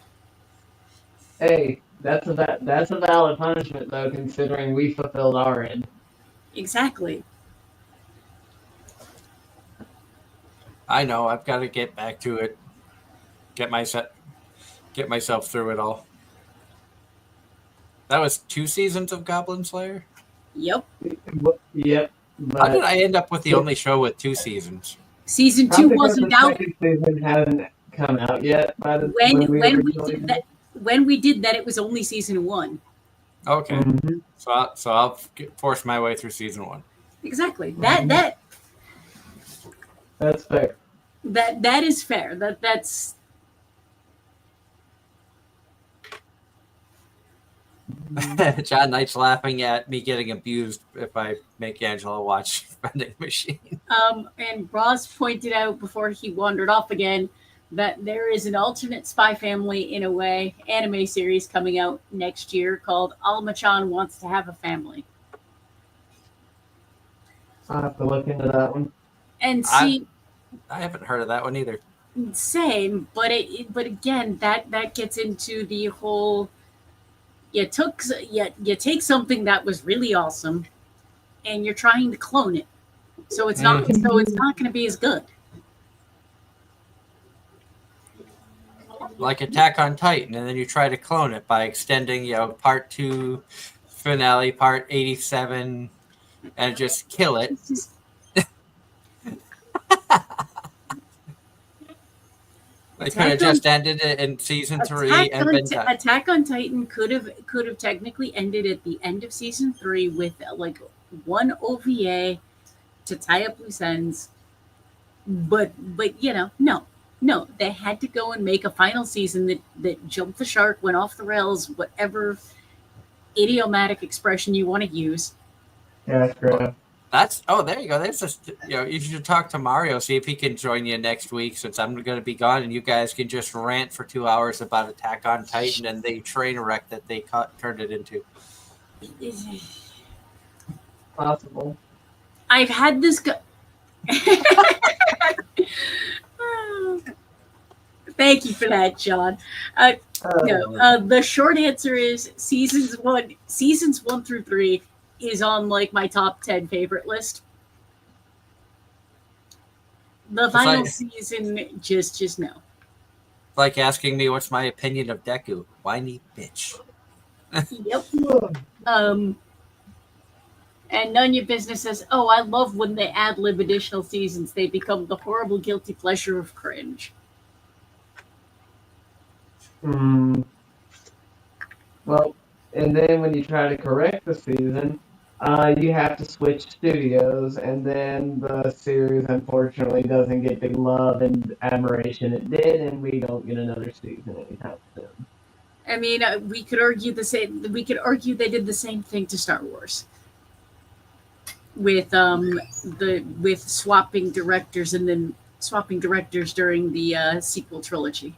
Hey, that's a valid punishment, though, considering we fulfilled our end. Exactly. I know. I've got to get back to it. Get myself through it all. That was 2 seasons of Goblin Slayer? Yep. Yep. How did I end up with the only show with 2 seasons? Season 2 wasn't out. The second season hadn't come out yet. When we did that, it was only season 1. Okay. Mm-hmm. So I'll force my way through season 1. Exactly. That's fair. That is fair. That's John Knight's laughing at me getting abused if I make Angela watch Vending Machine. And Ross pointed out before he wandered off again that there is an alternate Spy Family in a way anime series coming out next year called Alma-chan Wants to Have a Family. I'll have to look into that one. And see, I haven't heard of that one either. Same, but again, that gets into the whole. You take something that was really awesome, and you're trying to clone it, so it's not going to be as good. Like Attack on Titan, and then you try to clone it by extending, part 2 finale, part 87, and just kill it. They could have just ended it in season 3 and been done. Attack on Titan could have technically ended at the end of season 3 with like one OVA to tie up loose ends, but no, they had to go and make a final season that jumped the shark, went off the rails, whatever idiomatic expression you want to use. Yeah, that's great. There you go. That's just, you should talk to Mario, see if he can join you next week, since I'm going to be gone, and you guys can just rant for 2 hours about Attack on Titan and the train wreck that they turned it into. Possible. I've had this Thank you for that, John. The short answer is seasons 1 through 3 is on like my top 10 favorite list. The final season, just no. Like asking me what's my opinion of Deku. Whiny bitch. Yep. And none of your business says, "Oh, I love when they ad lib additional seasons. They become the horrible guilty pleasure of cringe." Mm, well, and then when you try to correct the season, you have to switch studios, and then the series unfortunately doesn't get the love and admiration it did, and we don't get another season anytime soon. I mean, we could argue the same. We could argue they did the same thing to Star Wars with with swapping directors and then swapping directors during the sequel trilogy.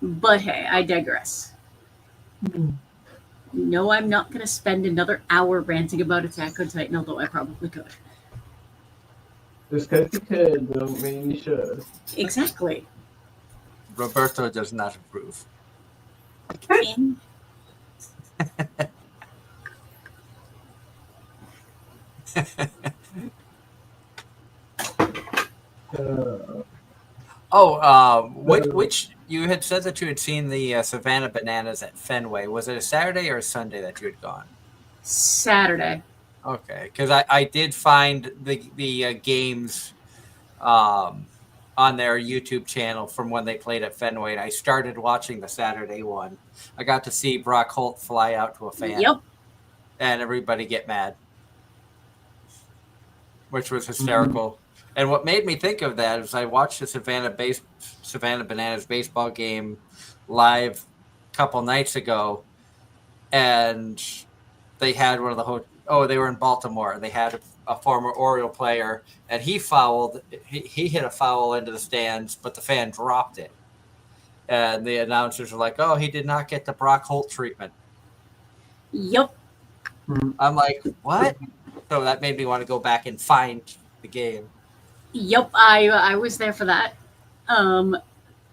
But hey, I digress. No, I'm not going to spend another hour ranting about Attack on Titan, although I probably could. Just because you could don't mean you should. Exactly. Roberto does not approve. And Uh, Which you had said that you had seen the Savannah Bananas at Fenway. Was it a Saturday or a Sunday that you had gone? Saturday. Okay, because I did find the games on their YouTube channel from when they played at Fenway, and I started watching the Saturday one. I got to see Brock Holt fly out to a fan. Yep. And everybody get mad, which was hysterical. And what made me think of that is I watched the Savannah Bananas baseball game live a couple nights ago, and they had one of the they were in Baltimore. They had a former Oriole player, and he fouled. He hit a foul into the stands, but the fan dropped it. And the announcers were like, "Oh, he did not get the Brock Holt treatment." Yep. I'm like, "What?" So that made me want to go back and find the game. Yep. I was there for that.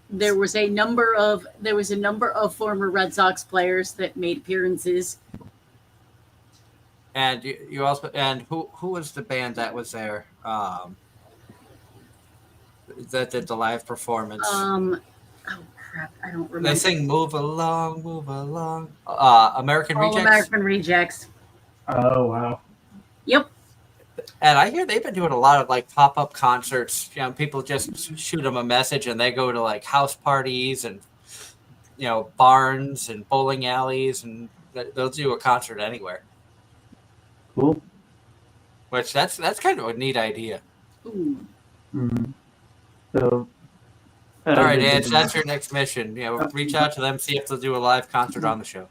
There was a number of former Red Sox players that made appearances. And you also who was the band that was there that did the live performance? Oh crap, I don't remember. They sing "Move Along, Move Along." American All Rejects. American Rejects. oh wow. Yep. And I hear they've been doing a lot of like pop-up concerts. You know, people just shoot them a message and they go to like house parties and barns and bowling alleys, and they'll do a concert anywhere. Cool. Which that's kind of a neat idea. Ooh. Mm-hmm. So. All right, Ange, that's your next mission. Reach out to them, see if they'll do a live concert on the show.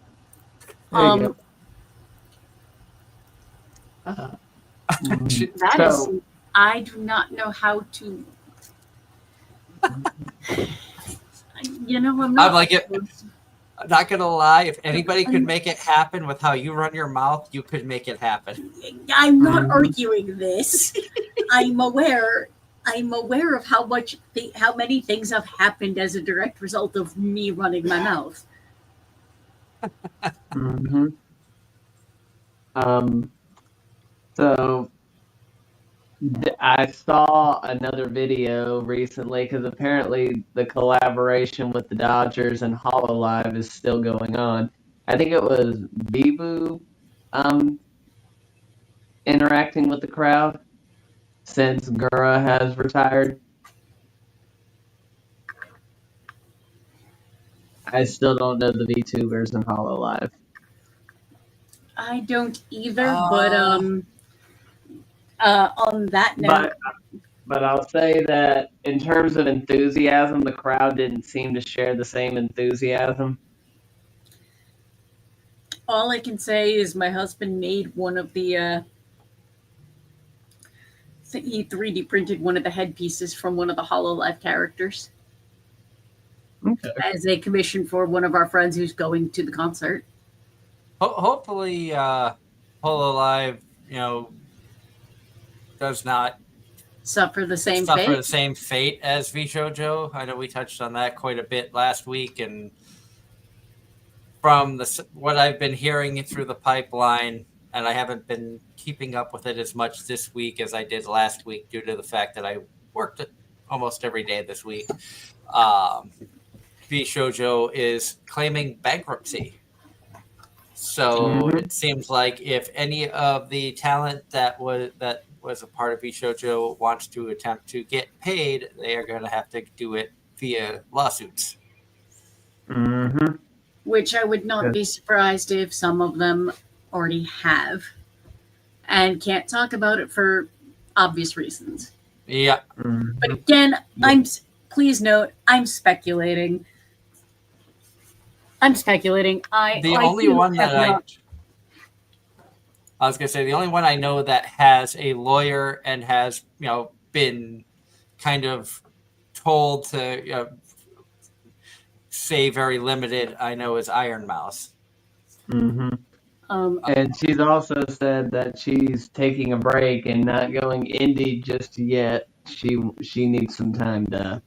I do not know how to. I'm like it. I'm not gonna lie. If anybody could make it happen with how you run your mouth, you could make it happen. I'm not arguing this. I'm aware of how many things have happened as a direct result of me running my mouth. Mm-hmm. So I saw another video recently because apparently the collaboration with the Dodgers and Hololive is still going on. I think it was Bibu interacting with the crowd since Gura has retired. I still don't know the VTubers and Hololive. I don't either, but on that note. But I'll say that in terms of enthusiasm, the crowd didn't seem to share the same enthusiasm. All I can say is my husband made one of the he 3D printed one of the headpieces from one of the Hololive characters. Okay. As a commission for one of our friends who's going to the concert. Hopefully, Hololive, does not suffer the same fate as VShojo. I know we touched on that quite a bit last week, and from what I've been hearing through the pipeline, and I haven't been keeping up with it as much this week as I did last week due to the fact that I worked almost every day this week. VShojo is claiming bankruptcy. So it seems like if any of the talent that was a part of Bishojo wants to attempt to get paid, they are going to have to do it via lawsuits. Mm-hmm. Which I would not be surprised if some of them already have and can't talk about it for obvious reasons. Yeah. Mm-hmm. But again, please note, I'm speculating. The only one that I was going to say, the only one I know that has a lawyer and has, been kind of told to say very limited, I know, is Iron Mouse. Mm-hmm. And she's also said that she's taking a break and not going indie just yet. She needs some time to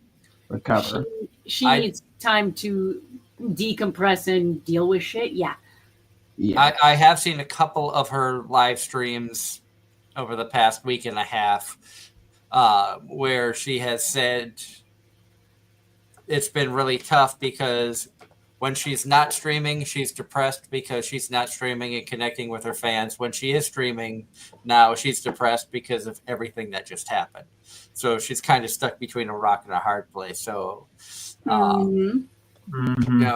recover. She needs time to decompress and deal with shit. Yeah. I have seen a couple of her live streams over the past week and a half where she has said it's been really tough because when she's not streaming, she's depressed because she's not streaming and connecting with her fans. When she is streaming now, she's depressed because of everything that just happened. So she's kind of stuck between a rock and a hard place. So,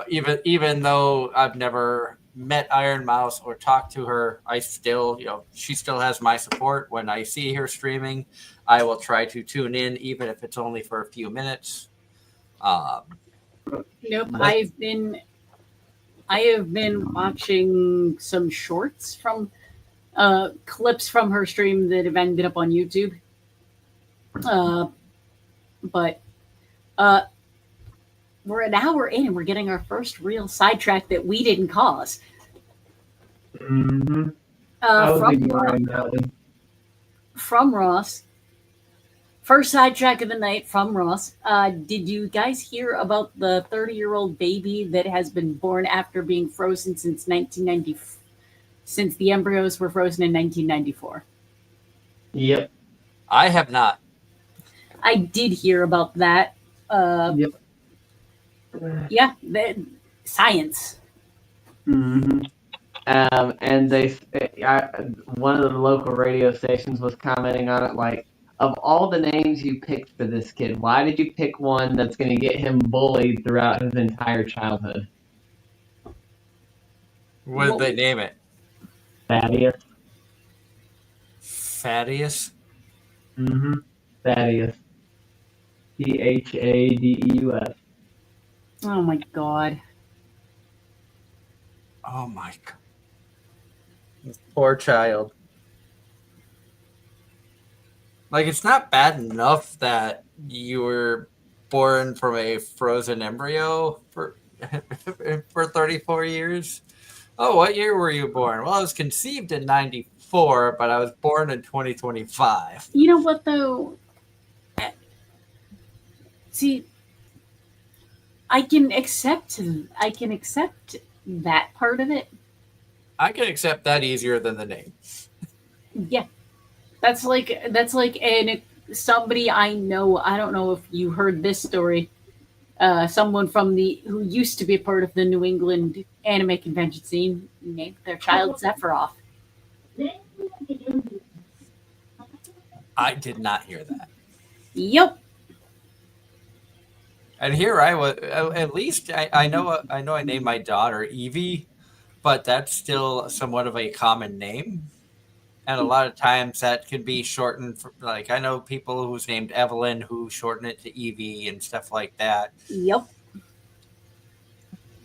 even though I've never met Iron Mouse or talked to her, I still, she still has my support. When I see her streaming, I will try to tune in, even if it's only for a few minutes. Nope. I have been watching some shorts from clips from her stream that have ended up on YouTube. But we're an hour in and we're getting our first real sidetrack that we didn't cause. Mm-hmm. From Ross. First sidetrack of the night from Ross. Did you guys hear about the 30-year-old baby that has been born after being frozen since 1990? Since the embryos were frozen in 1994. Yep. I have not. I did hear about that. Yep. Yeah, science. Mm-hmm. And one of the local radio stations was commenting on it, like, of all the names you picked for this kid, why did you pick one that's going to get him bullied throughout his entire childhood? What did they name it? Thaddeus. Thaddeus? Mm-hmm. Thaddeus. Thaddeus. Oh my god. Oh my god. Poor child. Like, it's not bad enough that you were born from a frozen embryo for 34 years. Oh, what year were you born? Well, I was conceived in 94, but I was born in 2025. You know what, though? See, I can accept that part of it. I can accept that easier than the name. Yeah. That's like somebody I know. I don't know if you heard this story. Someone who used to be a part of the New England anime convention scene named their child Sephiroth. I did not hear that. Yep. And here I was. At least I know I named my daughter Evie, but that's still somewhat of a common name. And a lot of times that can be shortened. Like, I know people who's named Evelyn who shorten it to Evie and stuff like that. Yep.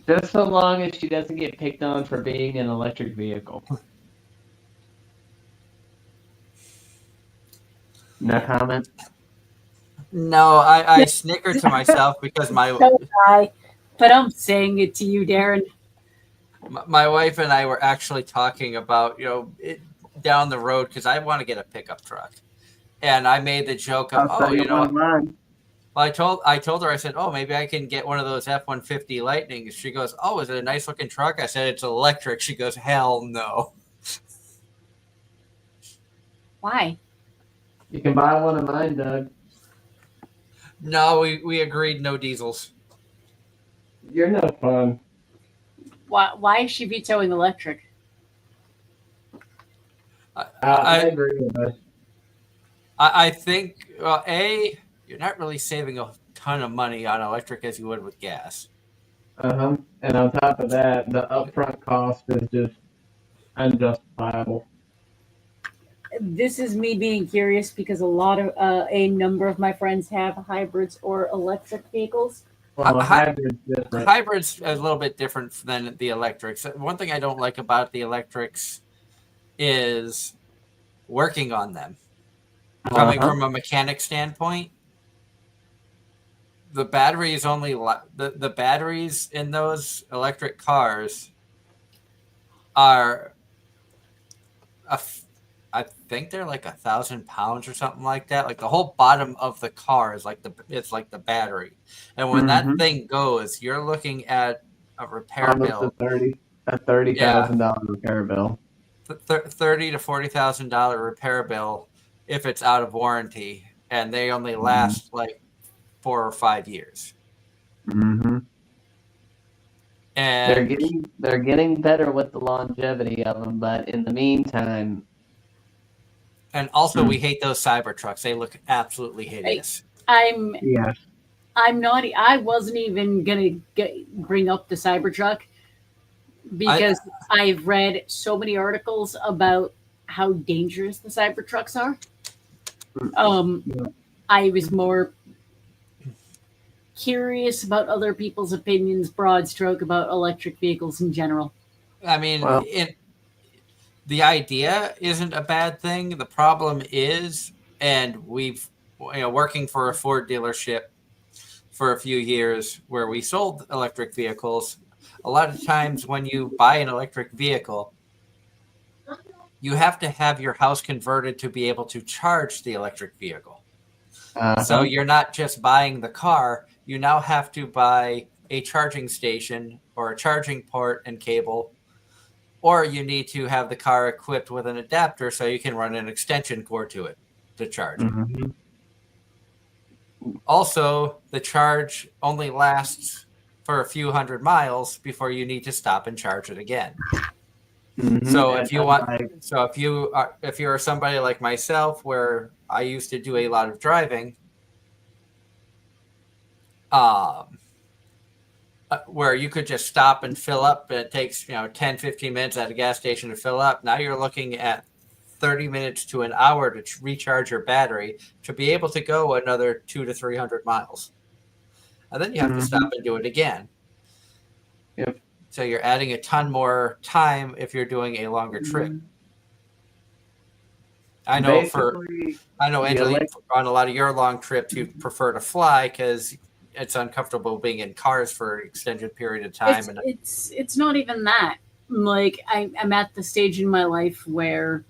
Just so long as she doesn't get picked on for being an electric vehicle. No comment? No, I snicker to myself because but I'm saying it to you, Darren. My wife and I were actually talking about, down the road, because I want to get a pickup truck, and I made the joke of, well, I told her, I said, oh, maybe I can get one of those F-150 Lightnings. She goes, oh, is it a nice looking truck? I said, it's electric. She goes, hell no. Why? You can buy one of mine, Doug. No, we agreed no diesels. You're no fun. Why is she vetoing electric? I, I I, agree with that. I think, well, you're not really saving a ton of money on electric as you would with gas. And on top of that, the upfront cost is just unjustifiable. This is me being curious because a number of my friends have hybrids or electric vehicles. Well, a Hy- hybrid's different. Hybrid's a little bit different than the electrics. One thing I don't like about the electrics is working on them. Coming Uh-huh. from a mechanic standpoint, the batteries the batteries in those electric cars are I think they're like 1,000 pounds or something like that. Like the whole bottom of the car is it's like the battery, and when that Mm-hmm. thing goes, you're looking at a repair Almost bill. a thirty Yeah, thousand dollar repair bill. $30,000 to $40,000 repair bill if it's out of warranty, and they only last like 4 or 5 years. Mm-hmm. And They're getting better with the longevity of them, but in the meantime, also we hate those cyber trucks. They look absolutely hideous. I'm yeah. I'm not. I wasn't even gonna bring up the Cybertruck because I've read so many articles about how dangerous the Cybertrucks are. Yeah. I was more curious about other people's opinions, broad stroke about electric vehicles in general. I mean, Well, the idea isn't a bad thing. The problem is, and we've working for a Ford dealership for a few years where we sold electric vehicles. A lot of times when you buy an electric vehicle, you have to have your house converted to be able to charge the electric vehicle. So you're not just buying the car, you now have to buy a charging station or a charging port and cable, or you need to have the car equipped with an adapter so you can run an extension cord to it to charge it. mm-hmm. Also, the charge only lasts for a few hundred miles before you need to stop and charge it again. Mm-hmm. So if you're somebody like myself, where I used to do a lot of driving, where you could just stop and fill up, it takes 10-15 minutes at a gas station to fill up. Now you're looking at 30 minutes to an hour to recharge your battery to be able to go another 200 to 300 miles, and then you have to stop and do it again. Yep. So you're adding a ton more time if you're doing a longer trip. I know Angelique, on a lot of your long trips, you prefer to fly because it's uncomfortable being in cars for an extended period of time. It's not even that. Like I'm at the stage in my life where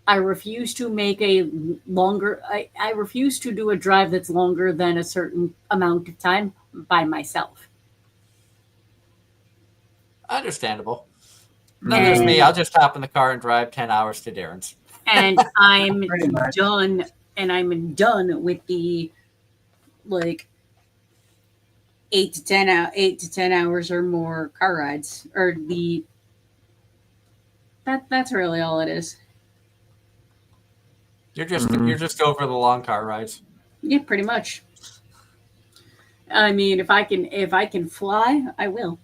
I refuse to make I refuse to do a drive that's longer than a certain amount of time by myself. Understandable. Then there's me. I'll just hop in the car and drive 10 hours to Darren's. And I'm done. And I'm done with the like 8 to 10 hours or more car rides, or that's really all it is. You're just over the long car rides. Yeah, pretty much. I mean, if I can fly, I will.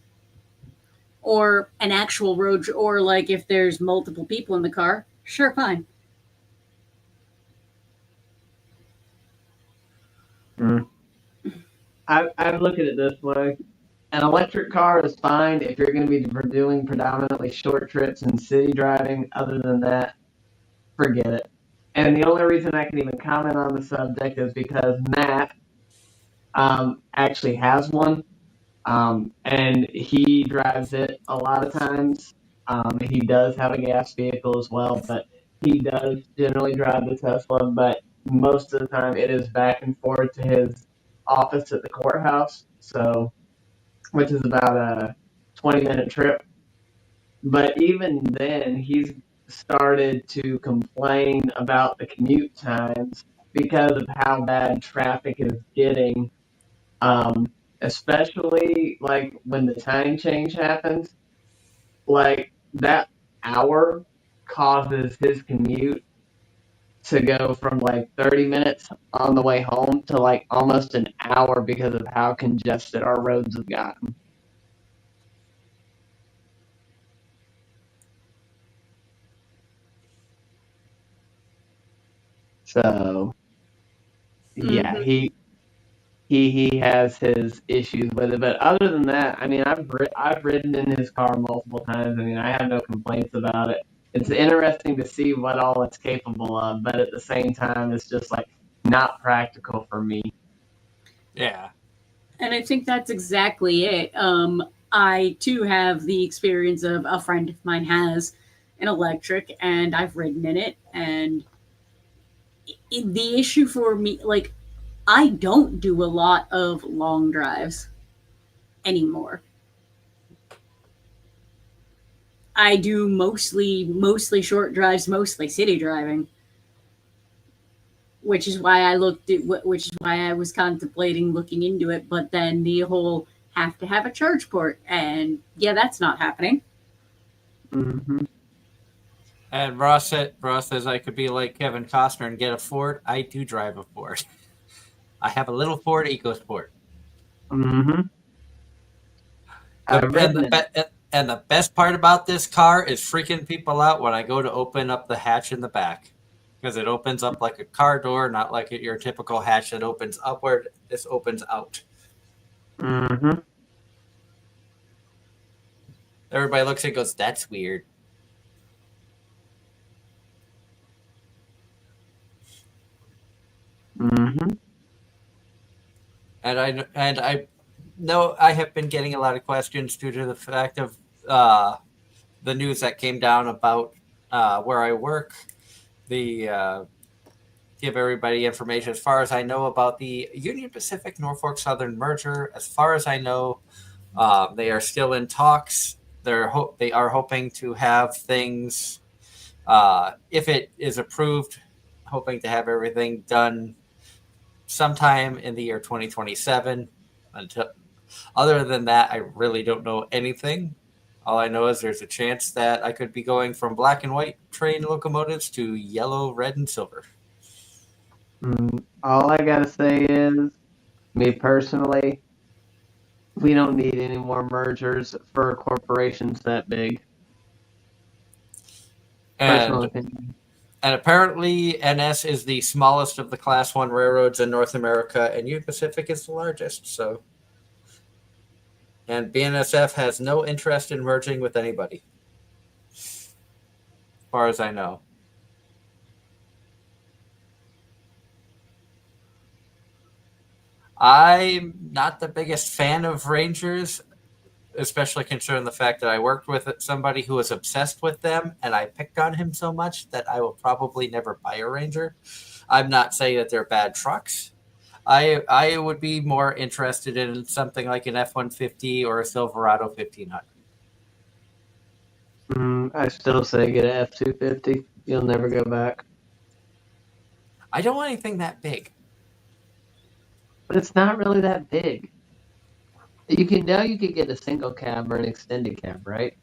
Or an actual road, or like if there's multiple people in the car, sure, fine. I look at it this way. An electric car is fine if you're going to be doing predominantly short trips and city driving. Other than that, forget it. And the only reason I can even comment on the subject is because Matt actually has one, and he drives it a lot of times. He does have a gas vehicle as well, but he does generally drive the Tesla, but most of the time it is back and forth to his office at the courthouse, which is about a 20-minute trip. But even then, he's started to complain about the commute times because of how bad traffic is getting, especially like when the time change happens. like that hour causes his commute to go from like 30 minutes on the way home to like almost an hour because of how congested our roads have gotten. So yeah, Mhm. he has his issues with it, but other than that, I mean, I've ridden in his car multiple times. I mean, I have no complaints about it. It's interesting to see what all it's capable of, but at the same time, it's just like not practical for me. Yeah. And I think that's exactly it. I too have the experience of a friend of mine has an electric, and I've ridden in it. And the issue for me, like, I don't do a lot of long drives anymore. I do mostly short drives, mostly city driving, which is why I looked at which is why I was contemplating looking into it. But then the whole have to have a charge port, and yeah, that's not happening. Hmm. And Ross says I could be like Kevin Costner and get a Ford. I do drive a Ford. I have a little Ford EcoSport. Hmm. The I've ridden in it. and the best part about this car is freaking people out when I go to open up the hatch in the back, because it opens up like a car door, not like your typical hatch that opens upward. This opens out. Hmm. Everybody looks at it and goes, "That's weird." Hmm. And I know I have been getting a lot of questions due to the fact of uh, the news that came down about where I work. The give everybody information. As far as I know about the Union Pacific Norfolk Southern merger, as far as I know, they are still in talks. They are hoping to have things, if it is approved, hoping to have everything done sometime in the year 2027. Until other than that, I really don't know anything. All I know is there's a chance that I could be going from black and white train locomotives to yellow, red, and silver. All I gotta say is, me personally, we don't need any more mergers for corporations that big. Personal And opinion. and apparently NS is the smallest of the Class One railroads in North America, and Union Pacific is the largest. So, and BNSF has no interest in merging with anybody, as far as I know. I'm not the biggest fan of Rangers, especially considering the fact that I worked with somebody who was obsessed with them, and I picked on him so much that I will probably never buy a Ranger. I'm not saying that they're bad trucks. I would be more interested in something like an F-150 or a Silverado 1500. I still say get an F-250. You'll never go back. I don't want anything that big. But it's not really that big. You could get a single cab or an extended cab, right?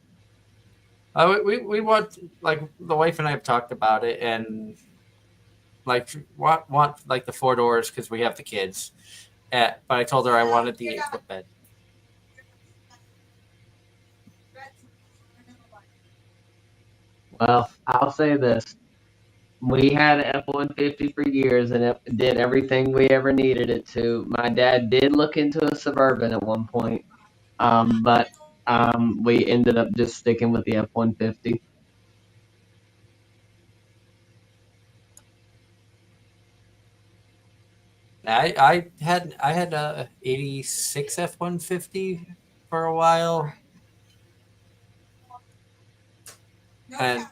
We want, like, the wife and I have talked about it, and like want like the four doors because we have the kids. But I told her I wanted the 8 foot bed. Well, I'll say this. We had an F-150 for years and it did everything we ever needed it to. My dad did look into a Suburban at one point, but we ended up just sticking with the F-150. I had a '86 F-150 for a while, and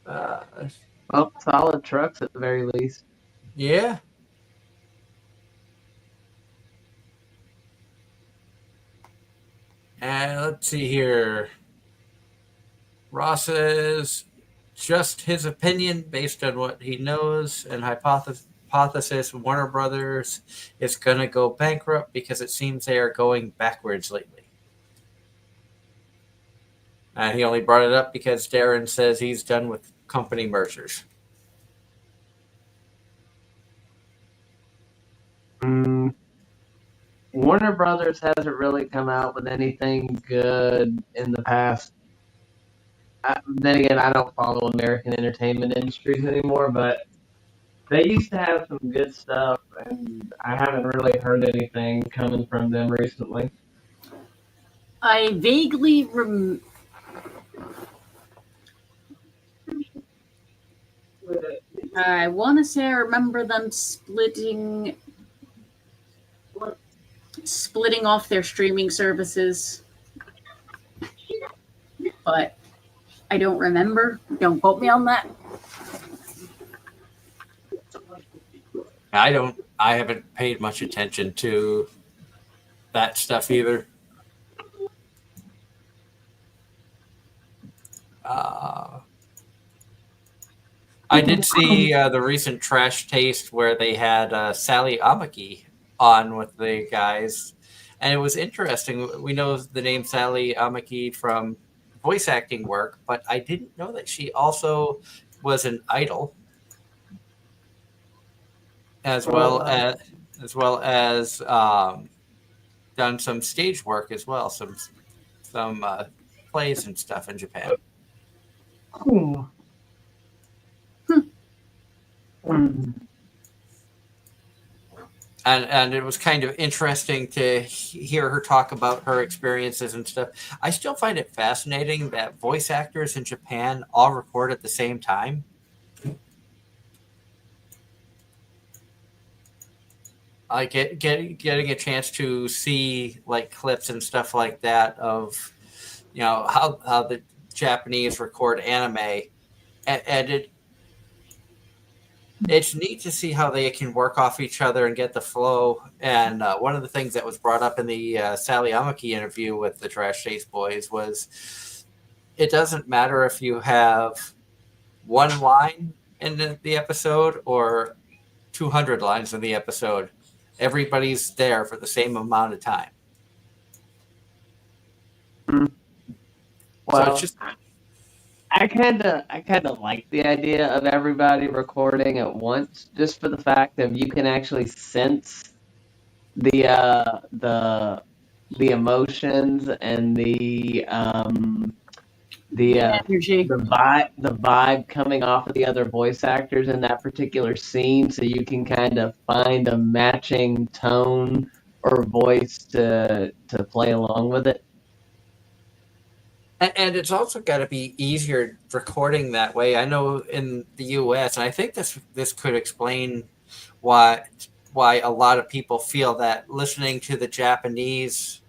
uh, Well, solid trucks at the very least. yeah. And let's see here. Ross says just his opinion based on what he knows and hypothesis. Warner Brothers is going to go bankrupt because it seems they are going backwards lately. And he only brought it up because Darren says he's done with company mergers. Warner Brothers hasn't really come out with anything good in the past. Then again, I don't follow American entertainment industries anymore, but they used to have some good stuff, and I haven't really heard anything coming from them recently. I vaguely I want to say I remember them splitting off their streaming services, but I don't remember. Don't quote me on that. I haven't paid much attention to that stuff either. I did see the recent Trash Taste where they had Sally Amaki on with the guys, and it was interesting. We know the name Sally Amaki from voice acting work, but I didn't know that she also was an idol, as well as done some stage work as well, some plays and stuff in Japan. And it was kind of interesting to hear her talk about her experiences and stuff. I still find it fascinating that voice actors in Japan all record at the same time. I getting a chance to see like clips and stuff like that of, how the Japanese record anime, and it's neat to see how they can work off each other and get the flow. And one of the things that was brought up in the Sally Amaki interview with the Trash Taste Boys was it doesn't matter if you have one line in the episode or 200 lines in the episode. Everybody's there for the same amount of time. Well, so it's just I kind of like the idea of everybody recording at once, just for the fact that you can actually sense the emotions and the energy. the vibe coming off of the other voice actors in that particular scene, so you can kind of find a matching tone or voice to play along with it. And it's also got to be easier recording that way. I know in the U.S., and I think this could explain why a lot of people feel that listening to the Japanese,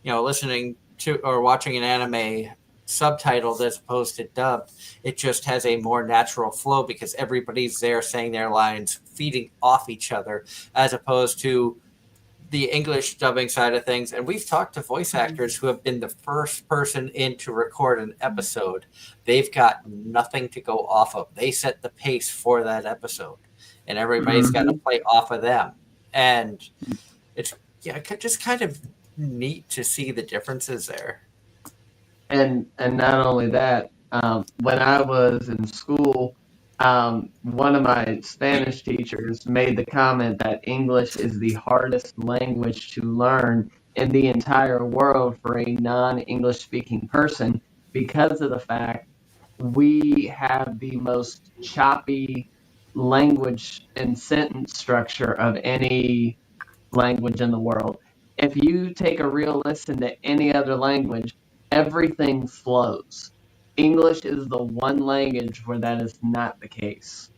listening to or watching an anime subtitled as opposed to dubbed, it just has a more natural flow because everybody's there saying their lines, feeding off each other, as opposed to the English dubbing side of things. And we've talked to voice actors who have been the first person in to record an episode. They've got nothing to go off of. They set the pace for that episode, and everybody's got to play off of them. And it's just kind of neat to see the differences there. And not only that, when I was in school, one of my Spanish teachers made the comment that English is the hardest language to learn in the entire world for a non-English speaking person because of the fact we have the most choppy language and sentence structure of any language in the world. If you take a real listen to any other language, everything flows. English is the one language where that is not the case.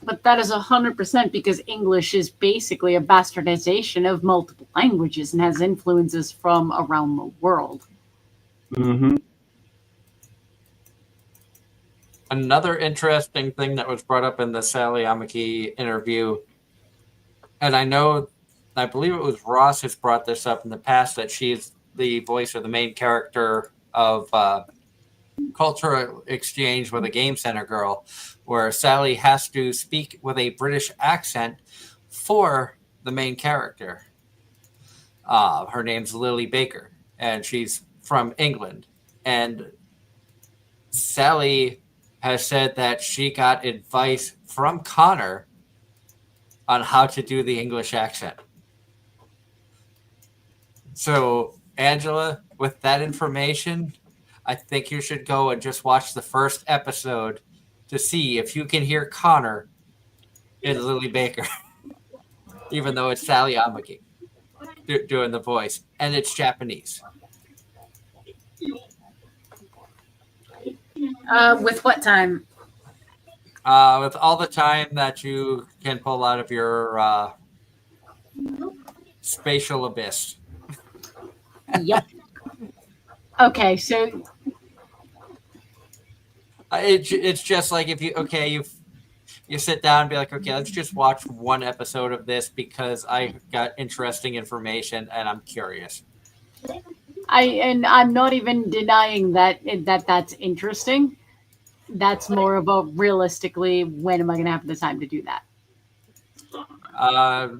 But that is 100% because English is basically a bastardization of multiple languages and has influences from around the world. Mm-hmm. Another interesting thing that was brought up in the Sally Amaki interview, and I believe it was Ross has brought this up in the past, that she's the voice of the main character of cultural exchange with a Game Center girl, where Sally has to speak with a British accent for the main character. Her name's Lily Baker, and she's from England. And Sally has said that she got advice from Connor on how to do the English accent. So, Angela, with that information, I think you should go and just watch the first episode to see if you can hear Connor in Lily Baker, even though it's Sally Amaki doing the voice, and it's Japanese. With what time? With all the time that you can pull out of your spatial abyss. Yep. Okay, so it's just like if you sit down and be like, okay, let's just watch one episode of this because I got interesting information and I'm curious. I'm not even denying that's interesting. That's more of a realistically, when am I going to have the time to do that?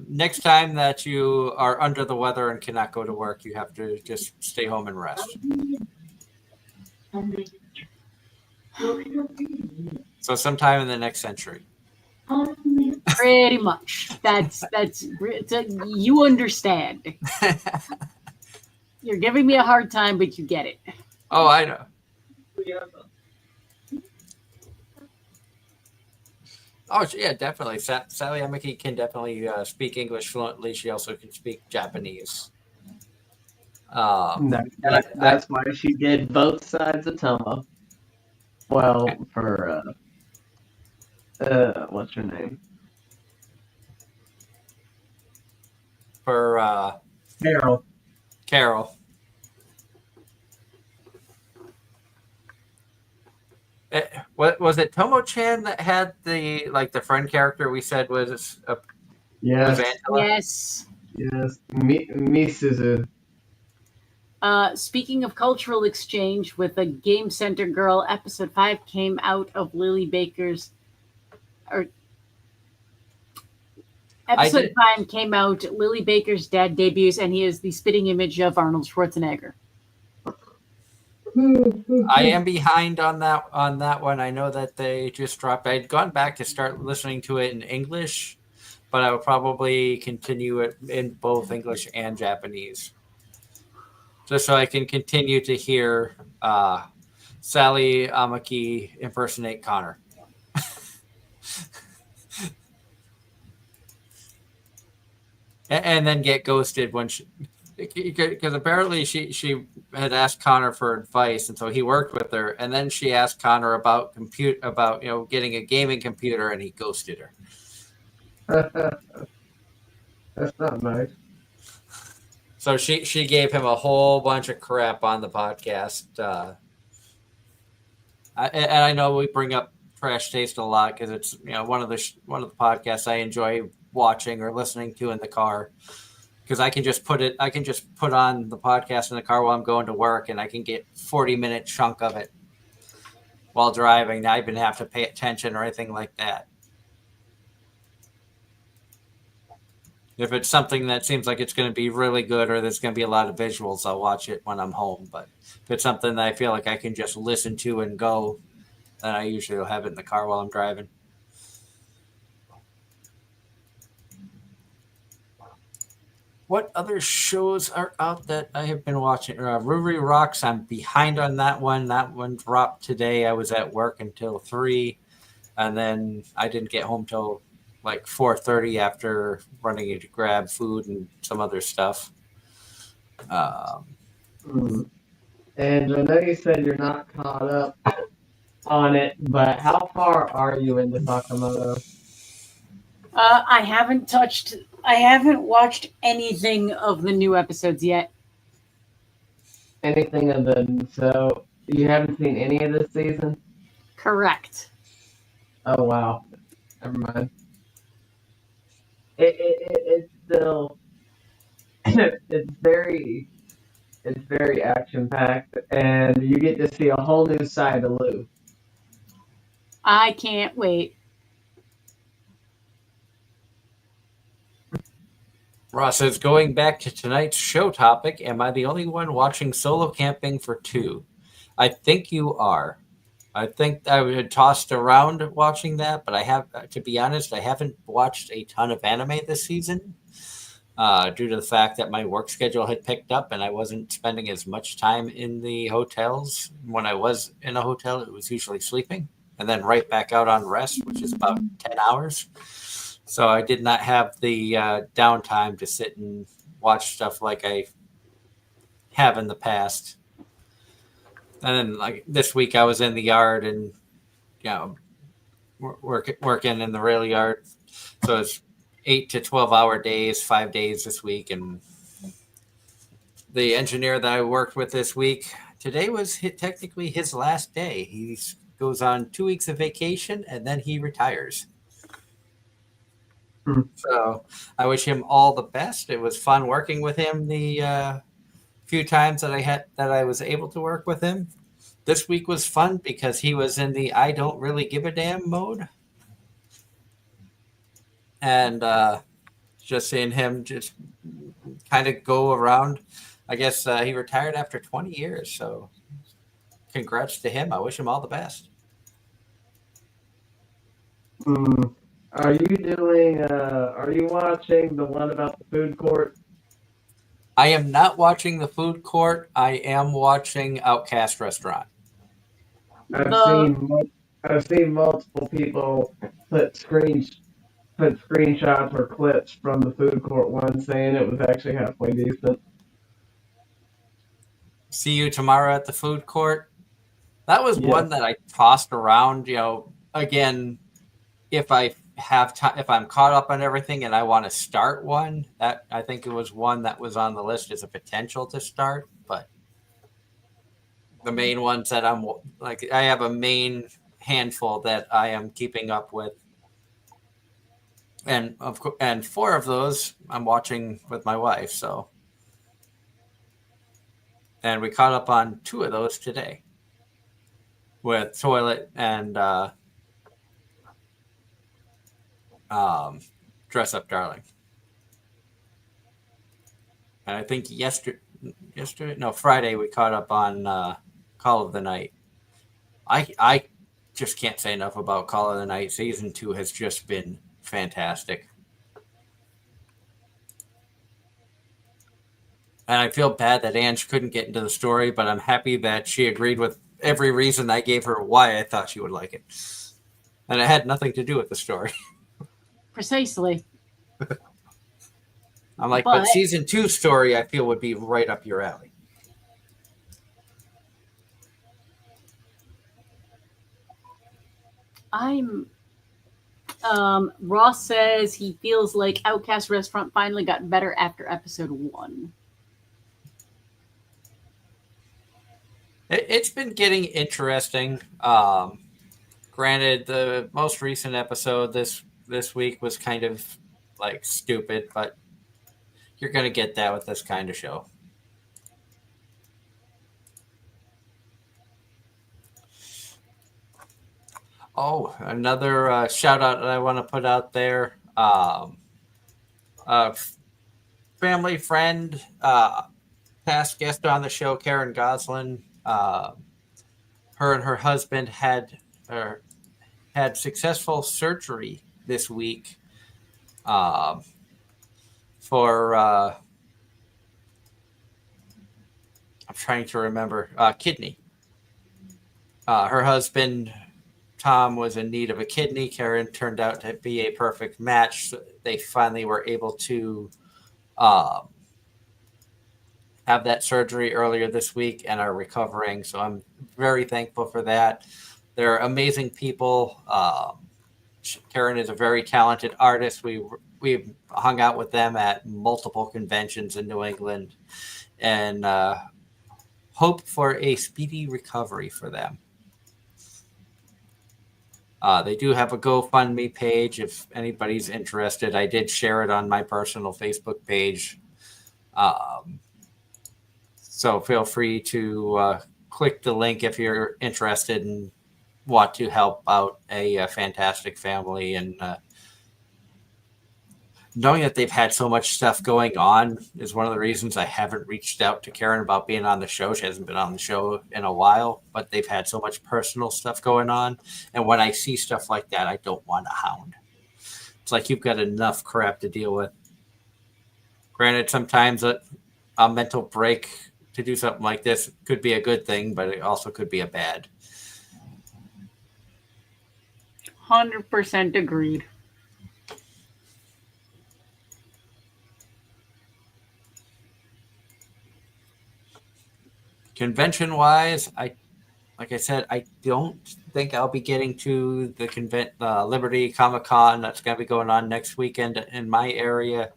Next time that you are under the weather and cannot go to work, you have to just stay home and rest. So sometime in the next century. Pretty much. You understand. You're giving me a hard time, but you get it. Oh, I know. Oh, yeah, definitely. Sally Amaki can definitely speak English fluently. She also can speak Japanese. That's why she did both sides of Tomo. Well, for what's her name? For Carol. What was it? Tomo-chan that had the friend character we said was Yes. Angela? Yes. Misuzu. Speaking of cultural exchange with a Game Center girl, episode 5 came out of Lily Baker's. Episode 5 came out. Lily Baker's dad debuts, and he is the spitting image of Arnold Schwarzenegger. I am behind on that one. I know that they just dropped. I'd gone back to start listening to it in English, but I will probably continue it in both English and Japanese, just so I can continue to hear Sally Amaki impersonate Connor. And then get ghosted when because apparently she had asked Connor for advice, and so he worked with her, and then she asked Connor about getting a gaming computer, and he ghosted her. That's not nice. So she gave him a whole bunch of crap on the podcast, and I know we bring up Trash Taste a lot because it's one of the podcasts I enjoy watching or listening to in the car. Because I can just put on the podcast in the car while I'm going to work, and I can get 40-minute chunk of it while driving. I even have to pay attention or anything like that. If it's something that seems like it's going to be really good or there's going to be a lot of visuals, I'll watch it when I'm home. But if it's something that I feel like I can just listen to and go, then I usually will have it in the car while I'm driving. What other shows are out that I have been watching? Ruri Rocks, I'm behind on that one. That one dropped today. I was at work until 3, and then I didn't get home till like 4:30 after running in to grab food and some other stuff. And I know you said you're not caught up on it, but how far are you into Sakamoto? I haven't watched anything of the new episodes yet. So you haven't seen any of this season? Correct. Oh wow. Never mind. It's still it's very It's very action packed, and you get to see a whole new side of Lou. I can't wait. Ross says, going back to tonight's show topic, am I the only one watching Solo Camping for Two? I think you are. I think I had tossed around watching that, but I have, to be honest, I haven't watched a ton of anime this season due to the fact that my work schedule had picked up and I wasn't spending as much time in the hotels. When I was in a hotel, it was usually sleeping and then right back out on rest, which is about 10 hours. So I did not have the downtime to sit and watch stuff like I have in the past. And then, like this week, I was in the yard and working in the rail yard. So it's 8 to 12 hour days, 5 days this week. And the engineer that I worked with this week, today was technically his last day. He goes on 2 weeks of vacation and then he retires. So I wish him all the best. It was fun working with him the few times that I was able to work with him. This week was fun because he was in the I don't really give a damn mode. And just seeing him just kind of go around. I guess he retired after 20 years. So congrats to him. I wish him all the best. Are you doing? Are you watching the one about the food court? I am not watching the food court. I am watching Outcast Restaurant. I've seen multiple people put screenshots or clips from the food court one saying it was actually halfway decent. See you tomorrow at the food court. That was one that I tossed around. Again, if I have time, if I'm caught up on everything and I want to start one, that I think it was one that was on the list as a potential to start. But the main ones that I'm like, I have a main handful that I am keeping up with, and and 4 of those I'm watching with my wife. So, and we caught up on 2 of those today with Toilet and Dress Up Darling. And I think Friday we caught up on Call of the Night. I just can't say enough about Call of the Night. Season 2 has just been fantastic. And I feel bad that Ange couldn't get into the story, but I'm happy that she agreed with every reason I gave her why I thought she would like it. And it had nothing to do with the story. Precisely. I'm like, but season 2 story I feel would be right up your alley. Ross says he feels like Outcast Restaurant finally got better after episode 1. It's been getting interesting. Granted, the most recent episode this week was kind of like stupid, but you're going to get that with this kind of show. Oh, another shout out that I want to put out there. Family friend, past guest on the show, Karen Goslin. Her and her husband had successful surgery this week for I'm trying to remember kidney. Her husband Tom was in need of a kidney. Karen turned out to be a perfect match. So they finally were able to have that surgery earlier this week and are recovering. So I'm very thankful for that. They're amazing people. Karen is a very talented artist. We've hung out with them at multiple conventions in New England and hope for a speedy recovery for them. They do have a GoFundMe page if anybody's interested. I did share it on my personal Facebook page. So feel free to click the link if you're interested and want to help out a fantastic family. And knowing that they've had so much stuff going on is one of the reasons I haven't reached out to Karen about being on the show. She hasn't been on the show in a while, but they've had so much personal stuff going on. And when I see stuff like that, I don't want to hound. It's like you've got enough crap to deal with. Granted, sometimes a mental break to do something like this could be a good thing, but it also could be a bad. 100% agreed. Convention wise, like I said, I don't think I'll be getting to the Liberty Comic Con that's going to be going on next weekend in my area.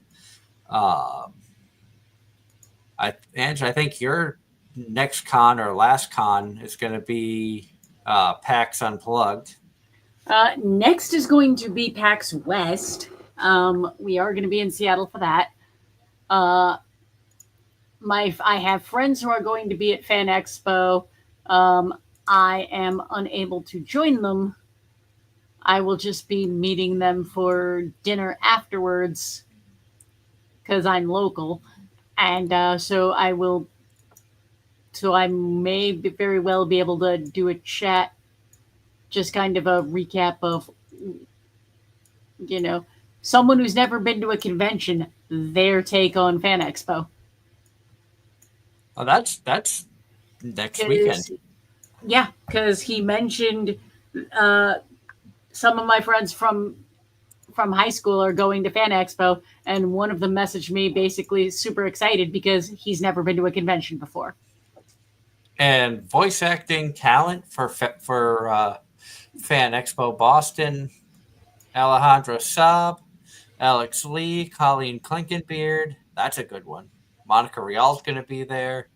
Ange, I think your next con or last con is going to be PAX Unplugged. Next is going to be PAX West. We are going to be in Seattle for that. I have friends who are going to be at Fan Expo. I am unable to join them. I will just be meeting them for dinner afterwards because I'm local. And so I will. So I may very well be able to do a chat, just kind of a recap of, someone who's never been to a convention, their take on Fan Expo. Oh, that's next weekend. Yeah, because he mentioned some of my friends from high school are going to Fan Expo, and one of them messaged me basically super excited because he's never been to a convention before. And voice acting talent for Fan Expo Boston, Alejandro Saab, Alex Lee, Colleen Klinkenbeard. That's a good one. Monica Rial's going to be there.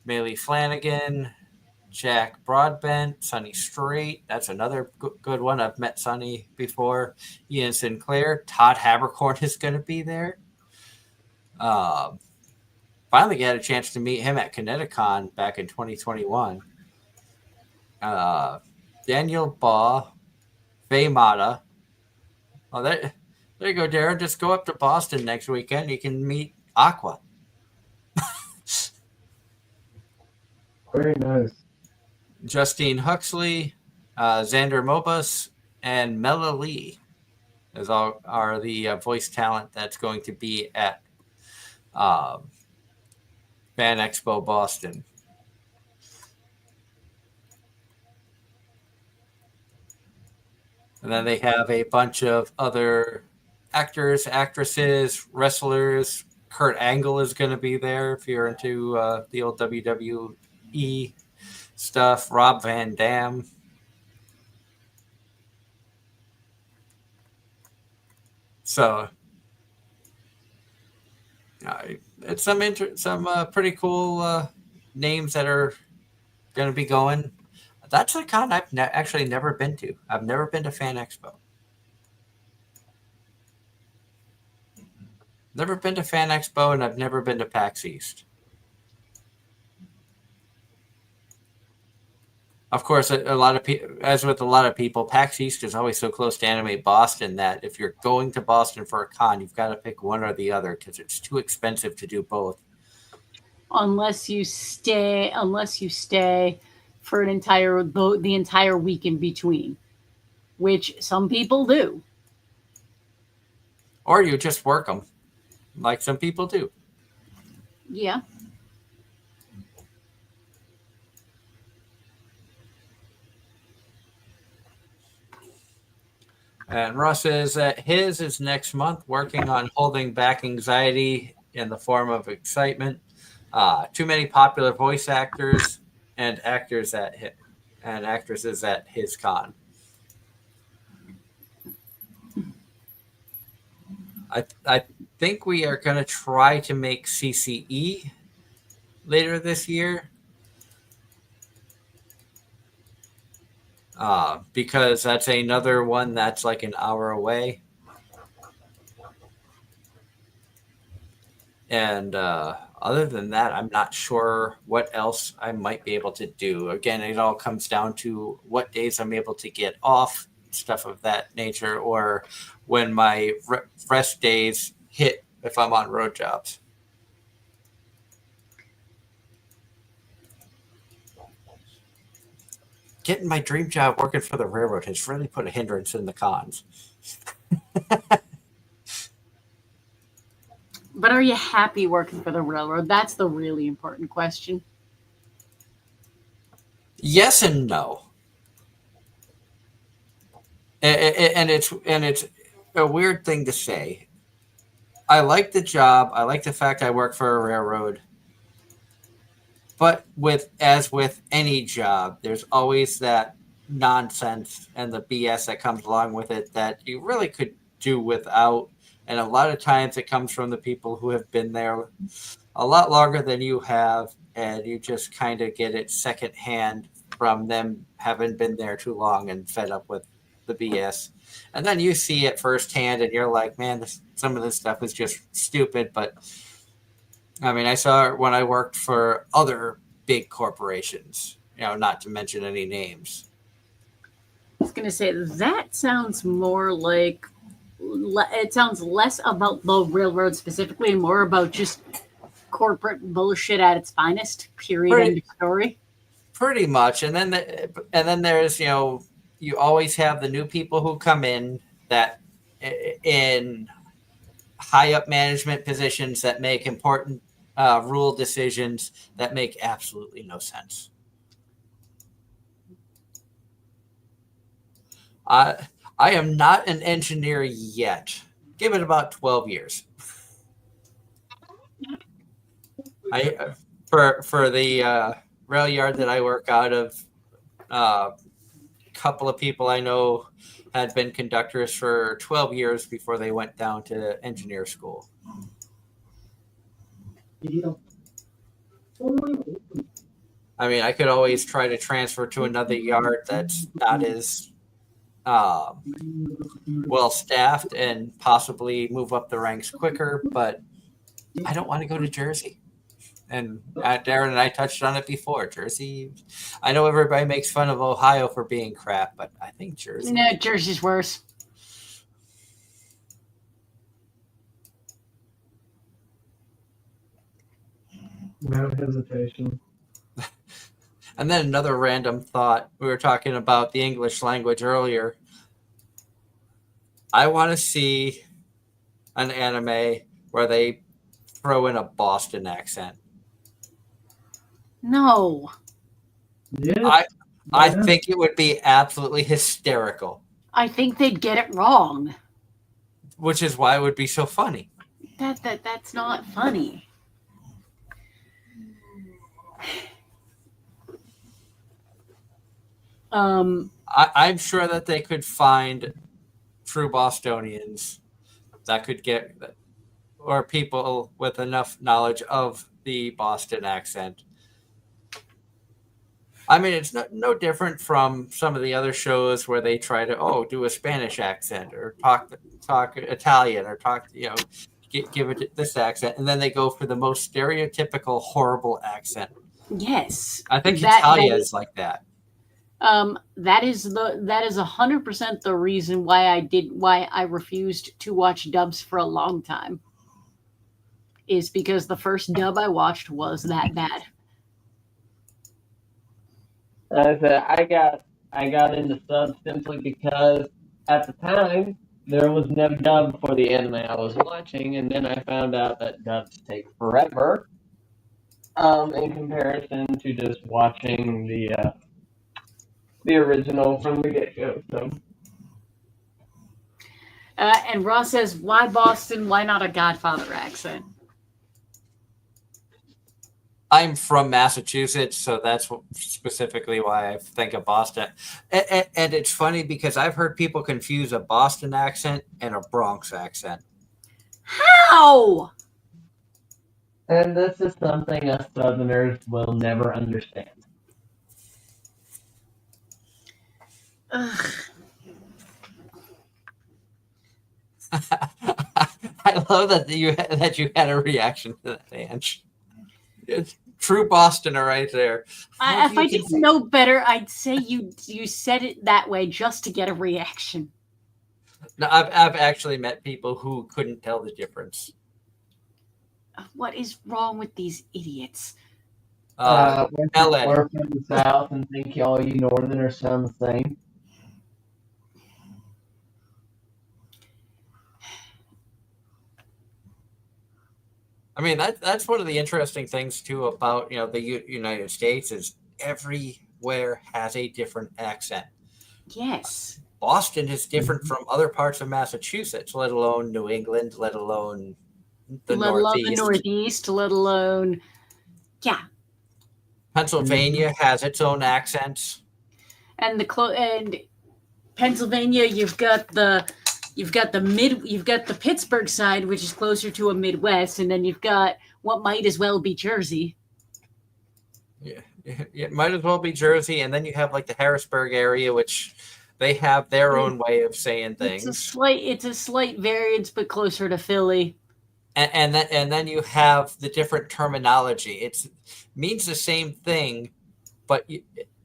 Maylee Flanagan, Jack Broadbent, Sonny Strait. That's another good one. I've met Sonny before. Ian Sinclair. Todd Habercorn is going to be there. Finally got a chance to meet him at Kineticon back in 2021. Daniel Baugh, Faye Mata. Oh, there you go, Darren. Just go up to Boston next weekend. You can meet Aqua. Very nice. Justine Huxley, Xander Mobus, and Mela Lee are the voice talent that's going to be at Fan Expo Boston. And then they have a bunch of other actors, actresses, wrestlers. Kurt Angle is going to be there if you're into the old WWE stuff. Rob Van Dam. So it's some pretty cool names that are going to be going. That's a con I've actually never been to. I've never been to Fan Expo. Never been to Fan Expo, and I've never been to PAX East. Of course, as with a lot of people, PAX East is always so close to Anime Boston that if you're going to Boston for a con, you've got to pick one or the other because it's too expensive to do both. Unless you stay for the entire week in between, which some people do. Or you just work them, like some people do. Yeah. And Russ says that his is next month, working on holding back anxiety in the form of excitement. Too many popular voice actors and actresses at his con. I think we are going to try to make CCE later this year. Because that's another one that's like an hour away. And Other than that, I'm not sure what else I might be able to do. Again, it all comes down to what days I'm able to get off, stuff of that nature, or when my rest days hit if I'm on road jobs. Getting my dream job working for the railroad has really put a hindrance in the cons. But are you happy working for the railroad? That's the really important question. Yes and no. And it's a weird thing to say. I like the job. I like the fact I work for a railroad. But with any job, there's always that nonsense and the BS that comes along with it that you really could do without. And a lot of times it comes from the people who have been there a lot longer than you have, and you just kind of get it secondhand from them having been there too long and fed up with the BS. And then you see it firsthand, and you're like, man, some of this stuff is just stupid. But I mean, I saw it when I worked for other big corporations, not to mention any names. I was going to say, that sounds more like, it sounds less about the railroad specifically and more about just corporate bullshit at its finest, period, end of story. Pretty much. And then there's, you always have the new people who come in that in high up management positions that make important rule decisions that make absolutely no sense. I am not an engineer yet. Give it about 12 years. For the rail yard that I work out of, a couple of people I know had been conductors for 12 years before they went down to engineer school. I mean, I could always try to transfer to another yard that's not as well staffed and possibly move up the ranks quicker, but I don't want to go to Jersey. And Darren and I touched on it before. Jersey, I know everybody makes fun of Ohio for being crap, but I think Jersey. No, Jersey's worse. No hesitation. And then another random thought. We were talking about the English language earlier. I want to see an anime where they throw in a Boston accent. No. Yeah. I think it would be absolutely hysterical. I think they'd get it wrong. Which is why it would be so funny. That's not funny. I'm sure that they could find true Bostonians that could get, or people with enough knowledge of the Boston accent. I mean, it's no different from some of the other shows where they try to do a Spanish accent or talk Italian or talk give it this accent, and then they go for the most stereotypical horrible accent. Yes, I think Italia is like that. That is 100% the reason why I refused to watch dubs for a long time. Is because the first dub I watched was that bad. I got into subs simply because at the time there was no dub for the anime I was watching, and then I found out that dubs take forever. In comparison to just watching the original from the get-go. So. And Ross says, "Why Boston? Why not a Godfather accent?" I'm from Massachusetts, so that's specifically why I think of Boston. And it's funny because I've heard people confuse a Boston accent and a Bronx accent. How? And this is something us Southerners will never understand. Ugh. I love that you had a reaction to that, Ange. It's true Bostoner right there. If I didn't know better, I'd say you said it that way just to get a reaction. No, I've actually met people who couldn't tell the difference. What is wrong with these idiots? We're LA. from the South and think all you Northerners sound the same. I mean, that's one of the interesting things too about the United States is everywhere has a different accent. Yes. Boston is different from other parts of Massachusetts, let alone New England, let alone the Northeast. Let alone yeah. Pennsylvania has its own accents. And and Pennsylvania, you've got the Pittsburgh side, which is closer to a Midwest, and then you've got what might as well be Jersey. Yeah, it might as well be Jersey, and then you have like the Harrisburg area, which they have their own way of saying things. It's a slight variance, but closer to Philly. And then you have the different terminology. It means the same thing, but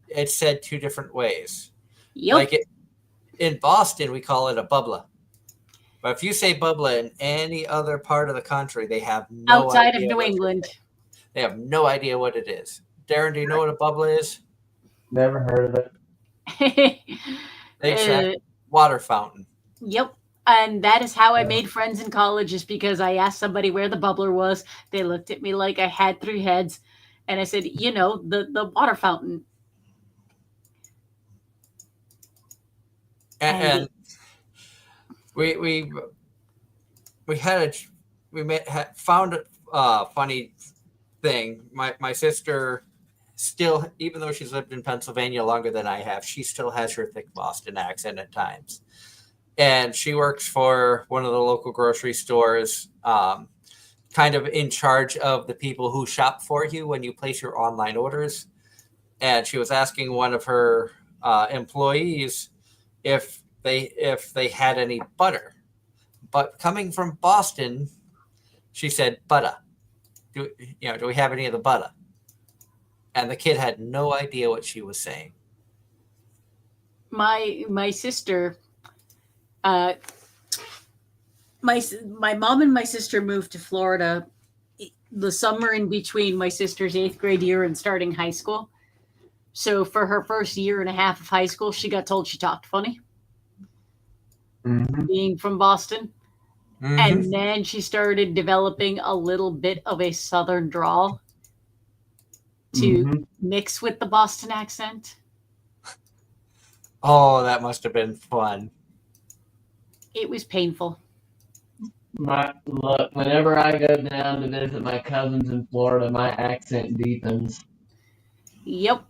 it's said two different ways. Yep. Like in Boston, we call it a bubbler. But if you say bubbler in any other part of the country, they have no outside idea of New England. They have no idea what it is. Darren, do you know what a bubbler is? Never heard of it. Exactly. Water fountain. Yep. And that is how I made friends in college, is because I asked somebody where the bubbler was. They looked at me like I had three heads. And I said, the water fountain. And we found a funny thing. My sister still, even though she's lived in Pennsylvania longer than I have, she still has her thick Boston accent at times. And she works for one of the local grocery stores, kind of in charge of the people who shop for you when you place your online orders. And she was asking one of her employees if they had any butter. But coming from Boston, she said, butter. Do we have any of the butter? And the kid had no idea what she was saying. My sister, my mom and my sister moved to Florida the summer in between my sister's 8th grade year and starting high school. So for her first year and a half of high school, she got told she talked funny. Mm-hmm. Being from Boston. Mm-hmm. And then she started developing a little bit of a Southern drawl to mix with the Boston accent. Oh, that must have been fun. It was painful. Look, whenever I go down to visit my cousins in Florida, my accent deepens. Yep.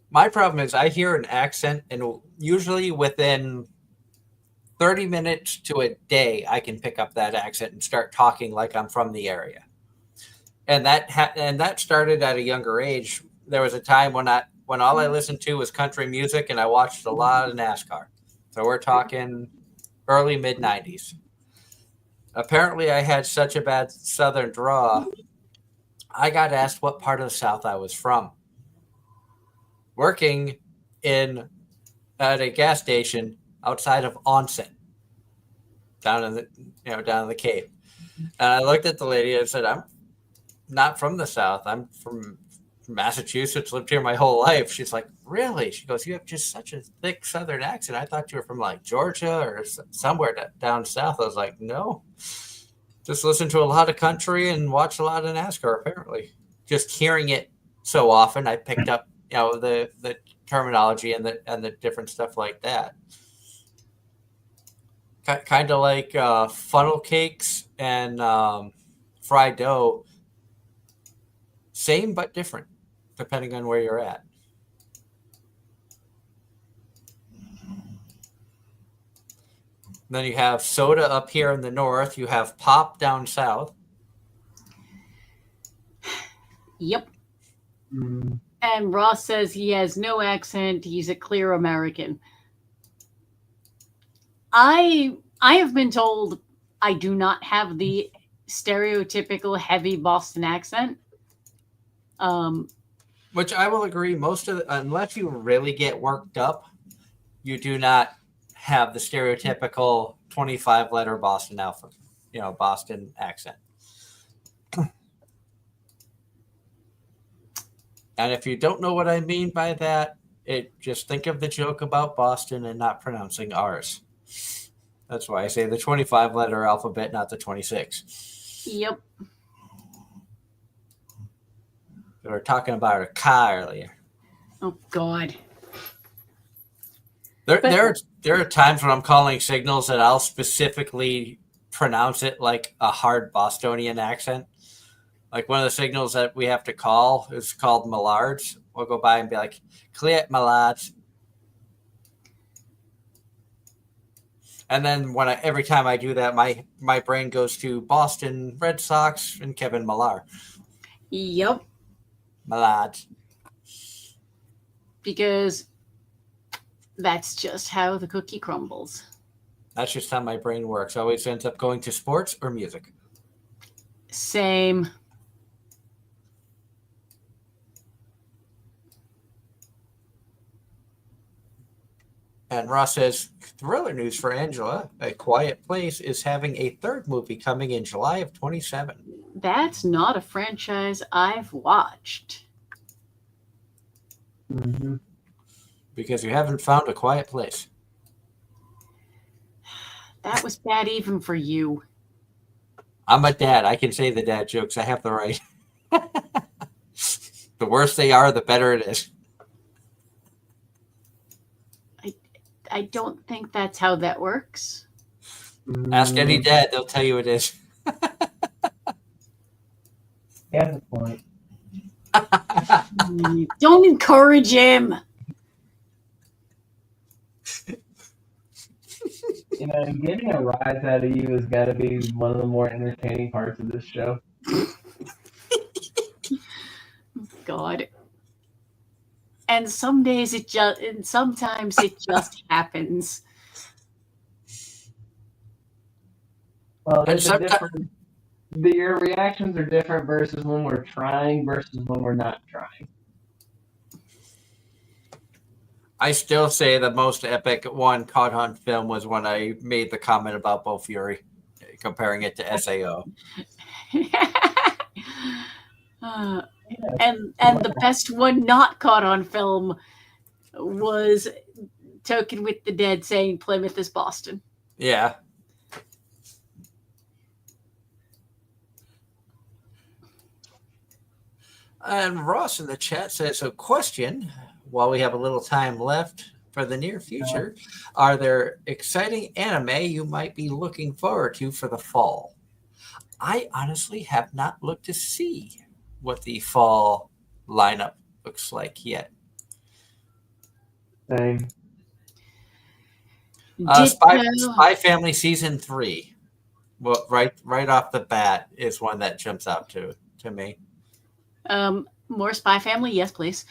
My problem is I hear an accent, and usually within 30 minutes to a day, I can pick up that accent and start talking like I'm from the area. And that started at a younger age. There was a time when all I listened to was country music, and I watched a lot of NASCAR. So we're talking early mid-90s. Apparently, I had such a bad Southern draw. I got asked what part of the South I was from. Working at a gas station outside of Onset, down in the Cape. And I looked at the lady and said, "I'm not from the South. I'm from Massachusetts, lived here my whole life." She's like, "Really?" She goes, "You have just such a thick Southern accent. I thought you were from like Georgia or somewhere down south." I was like, "No, just listen to a lot of country and watch a lot of NASCAR." Apparently, just hearing it so often, I picked up the terminology and the different stuff like that. Kind of like funnel cakes and fried dough. Same but different, depending on where you're at. Then you have soda up here in the north. You have pop down south. Yep. And Ross says he has no accent. He's a clear American. I have been told I do not have the stereotypical heavy Boston accent. Which I will agree, unless you really get worked up, you do not have the stereotypical 25-letter Boston alphabet, Boston accent. And if you don't know what I mean by that, just think of the joke about Boston and not pronouncing R's. That's why I say the 25-letter alphabet, not the 26. Yep. We were talking about a car earlier. Oh God. There are times when I'm calling signals that I'll specifically pronounce it like a hard Bostonian accent. Like one of the signals that we have to call is called Millards. We'll go by and be like, clear Millards. And then every time I do that, my brain goes to Boston Red Sox and Kevin Millar. Yep. Millards. Because that's just how the cookie crumbles. That's just how my brain works. Always ends up going to sports or music. Same. And Ross says, thriller news for Angela. A Quiet Place is having a third movie coming in July of 27. That's not a franchise I've watched. Mm-hmm. Because you haven't found A Quiet Place. That was bad even for you. I'm a dad. I can say the dad jokes. I have the right. The worse they are, the better it is. I don't think that's how that works. Ask any dad. They'll tell you it is. He has a point. Don't encourage him. Getting a rise out of you has got to be one of the more entertaining parts of this show. God. And sometimes it just happens. Well, there's a different. Your reactions are different versus when we're trying versus when we're not trying. I still say the most epic one caught on film was when I made the comment about Bo Fury, comparing it to SAO. And the best one not caught on film was Token with the Dead saying Plymouth is Boston. Yeah. And Ross in the chat says, a question, while we have a little time left for the near future, are there exciting anime you might be looking forward to for the fall? I honestly have not looked to see what the fall lineup looks like yet. Same. Spy Family Season 3. Well, right off the bat is one that jumps out to me. More Spy Family, yes, please.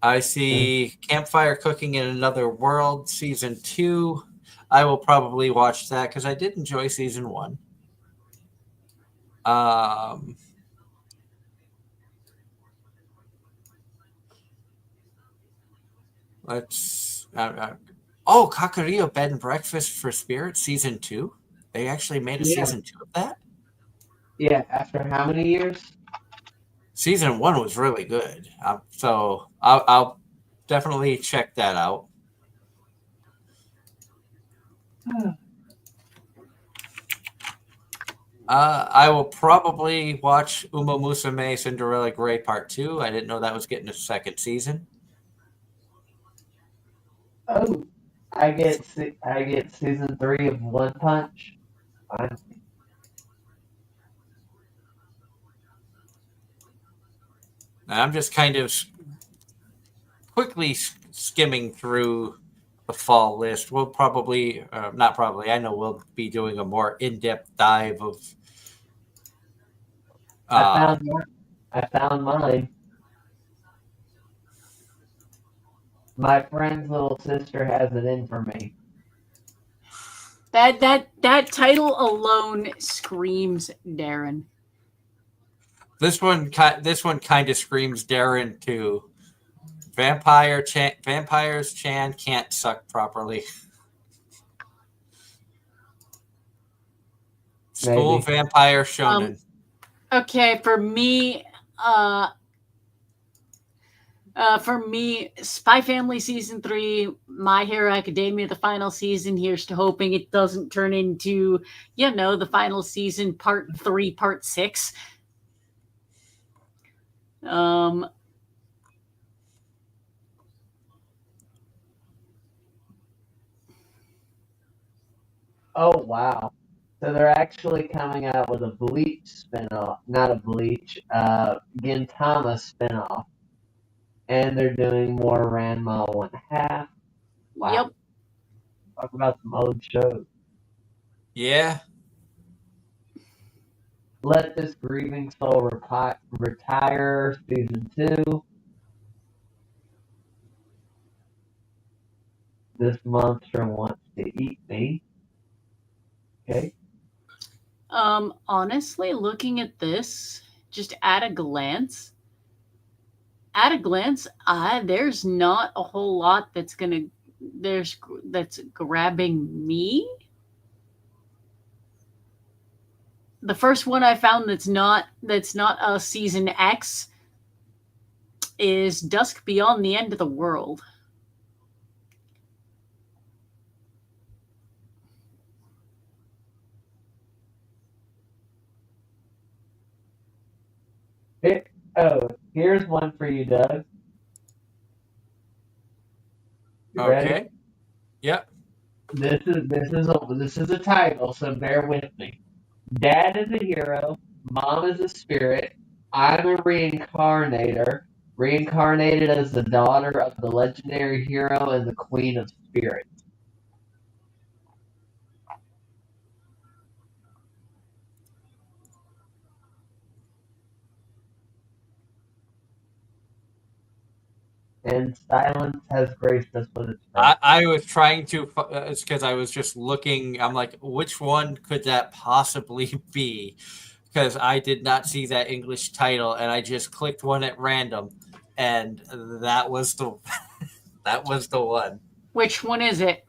I see Campfire Cooking in Another World Season 2. I will probably watch that because I did enjoy Season 1. Kakario Bed and Breakfast for Spirits Season 2. They actually made a Season 2 of that? Yeah, after how many years? Season 1 was really good. So I'll definitely check that out. I will probably watch Uma Musume Cinderella Grey Part 2. I didn't know that was getting a second season. Oh, I get Season 3 of One Punch. Fine. And I'm just kind of quickly skimming through the fall list. We'll probably, not probably, I know we'll be doing a more in-depth dive of. I found mine. My friend's little sister has it in for me. That title alone screams Darren. This one kind of screams Darren too. Vampires Chan can't suck properly. School Maybe. vampire shonen. Okay, for me, Spy Family Season 3, My Hero Academia, the final season. Here's to hoping it doesn't turn into, the final season, part 3, part 6. Oh wow! So they're actually coming out with a Bleach spinoff, not a Bleach, Gintama spinoff, and they're doing more Ranma 1/2. Wow! Yep. Talk about some old shows. Yeah. Let This Grieving Soul Retire Season 2. This monster wants to eat me. Okay. Honestly, looking at this, just at a glance, there's not a whole lot that's grabbing me. The first one I found that's not a season X is Dusk Beyond the End of the World. Here's one for you, Doug. You Okay. ready? Yep. This is a title, so bear with me. Dad is a hero. Mom is a spirit. I'm a reincarnator. Reincarnated as the daughter of the legendary hero and the queen of spirits. And silence has graced us with its presence. I was trying to, it's because I was just looking. I'm like, which one could that possibly be? Because I did not see that English title, and I just clicked one at random, and that was the that was the one. Which one is it?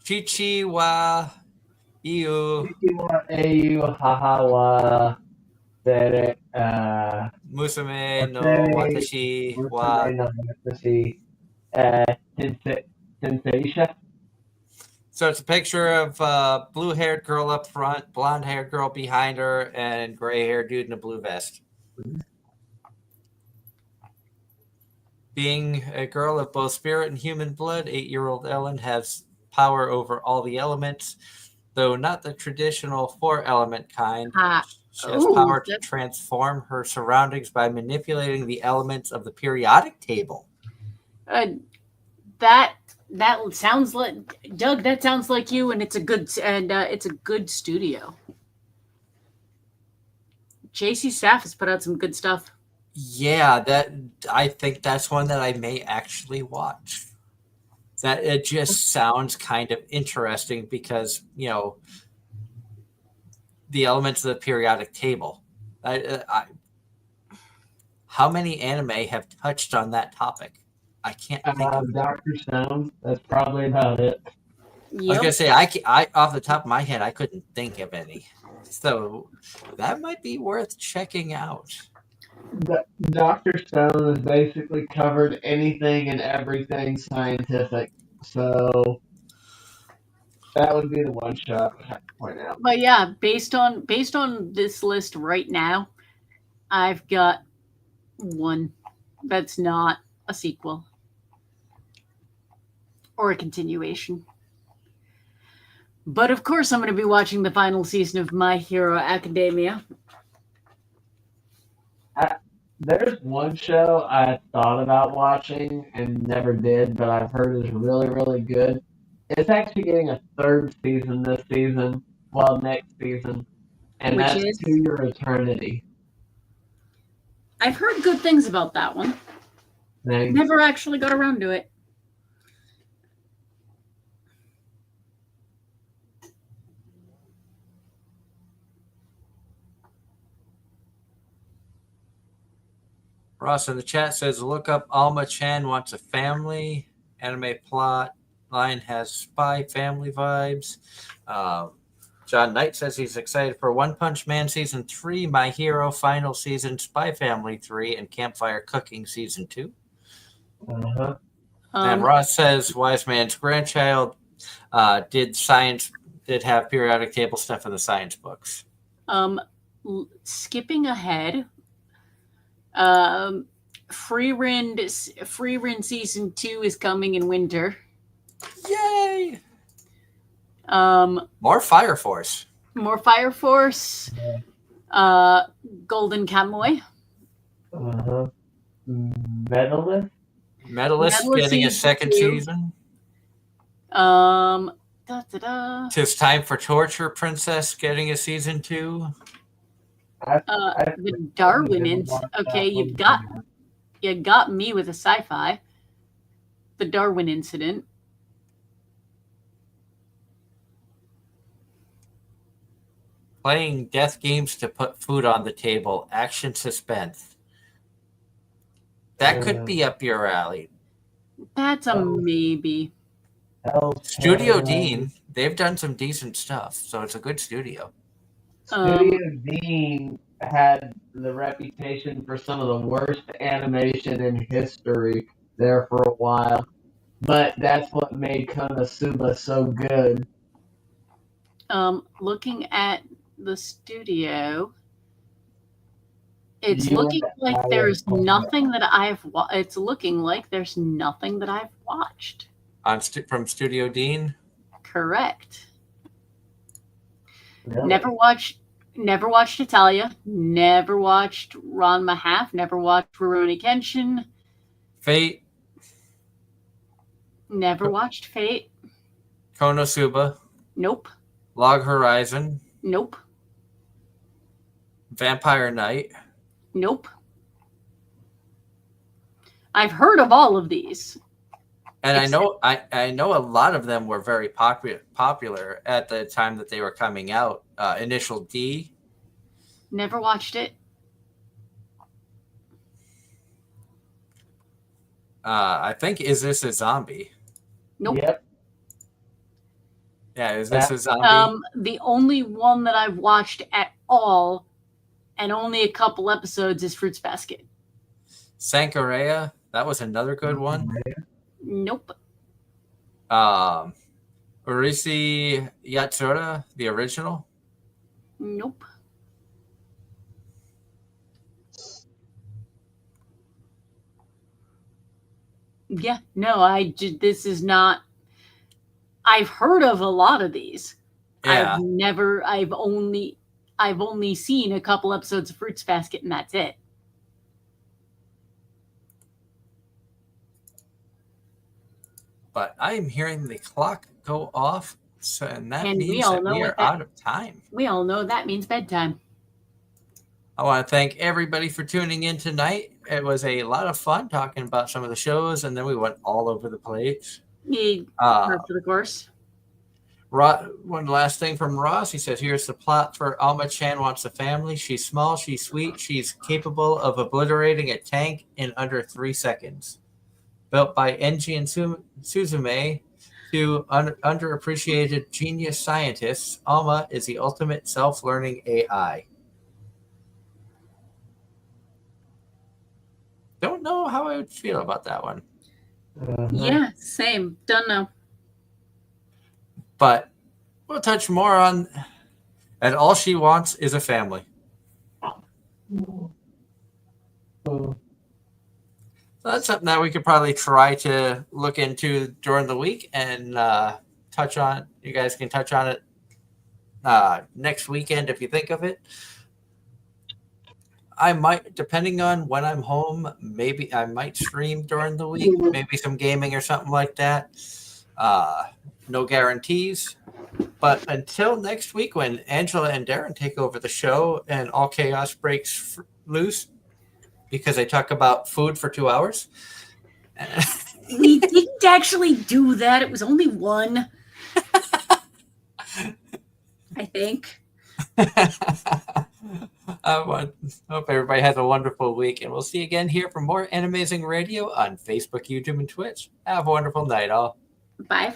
Chichi wa Iu Chichiwa Eiyu Hahawa Sere Musume no Watashi wa. Sensation. So it's a picture of blue-haired girl up front, blonde-haired girl behind her, and gray-haired dude in a blue vest. Being a girl of both spirit and human blood, 8-year-old Ellen has power over all the elements, though not the traditional 4-element kind. She has power to transform her surroundings by manipulating the elements of the periodic table. That sounds like Doug. That sounds like you, and it's a good studio. JC Staff has put out some good stuff. Yeah, I think that's one that I may actually watch. That it just sounds kind of interesting because the elements of the periodic table. How many anime have touched on that topic? I can't think of Dr. Stone. That's probably about it. Yep. I was gonna say I off the top of my head I couldn't think of any, so that might be worth checking out. Dr. Stone has basically covered anything and everything scientific, so that would be the one shot I have to point out. But yeah, based on this list right now, I've got one that's not a sequel or a continuation. But of course, I'm going to be watching the final season of My Hero Academia. There's one show I thought about watching and never did, but I've heard is really, really good. It's actually getting a 3rd season this season, next season, and Which that's is? To Your Eternity. I've heard good things about that one. Thanks. Never actually got around to it. Ross in the chat says, look up Alma Chan wants a family. Anime plot line has spy family vibes. John Knight says he's excited for One Punch Man Season 3, My Hero Final Season, Spy Family 3, and Campfire Cooking Season 2. Uh-huh. And Ross says Wise Man's grandchild did have periodic table stuff in the science books. Skipping ahead, Free Rend Season 2 is coming in winter. Yay! More Fire Force. Golden Kamuy. Uh-huh. Medalist Getting a second season. Tis Time for Torture Princess getting a season 2. The Darwinins. Okay, you got me with a sci-fi. The Darwin Incident. Playing death games to put food on the table. Action suspense. That could be up your alley. That's a maybe. Studio Dean, they've done some decent stuff, so it's a good studio. Studio Dean had the reputation for some of the worst animation in history there for a while, but that's what made Konosuba so good. Looking at the studio, it's looking like there's nothing that I've watched. From Studio Dean? Correct. Really? Never watched Italia. Never watched Ranma Half. Never watched Rurouni Kenshin. Fate. Never watched Fate. Konosuba. Nope. Log Horizon. Nope. Vampire Knight. Nope. I've heard of all of these. And I know a lot of them were very popular at the time that they were coming out. Initial D. Never watched it. I think Is This a Zombie? Nope. Yep. Yeah, Is This a Zombie? The only one that I've watched at all, and only a couple episodes, is Fruits Basket. Sankareya, that was another good one. Nope. Urisi Yatsura, the original. Nope. Yeah, no, this is not. I've heard of a lot of these. Yeah. I've only seen a couple episodes of Fruits Basket, and that's it. But I am hearing the clock go off, and that means we are out of time. We all know that means bedtime. I want to thank everybody for tuning in tonight. It was a lot of fun talking about some of the shows, and then we went all over the place. For the course. One last thing from Ross. He says, here's the plot for Alma Chan Wants a Family. She's small, she's sweet, she's capable of obliterating a tank in under 3 seconds. Built by Enji and Suzume, two underappreciated genius scientists, Alma is the ultimate self-learning AI. Don't know how I would feel about that one. Yeah, same. Don't know. But we'll touch more on, and all she wants is a family. So that's something that we could probably try to look into during the week and touch on. You guys can touch on it next weekend if you think of it. I might, depending on when I'm home, maybe I might stream during the week, maybe some gaming or something like that. No guarantees. But until next week when Angela and Darren take over the show and all chaos breaks loose because they talk about food for 2 hours. We didn't actually do that. It was only one. I think. Hope everybody has a wonderful week, and we'll see you again here for more Anime-Zing Radio on Facebook, YouTube, and Twitch. Have a wonderful night, all. Bye.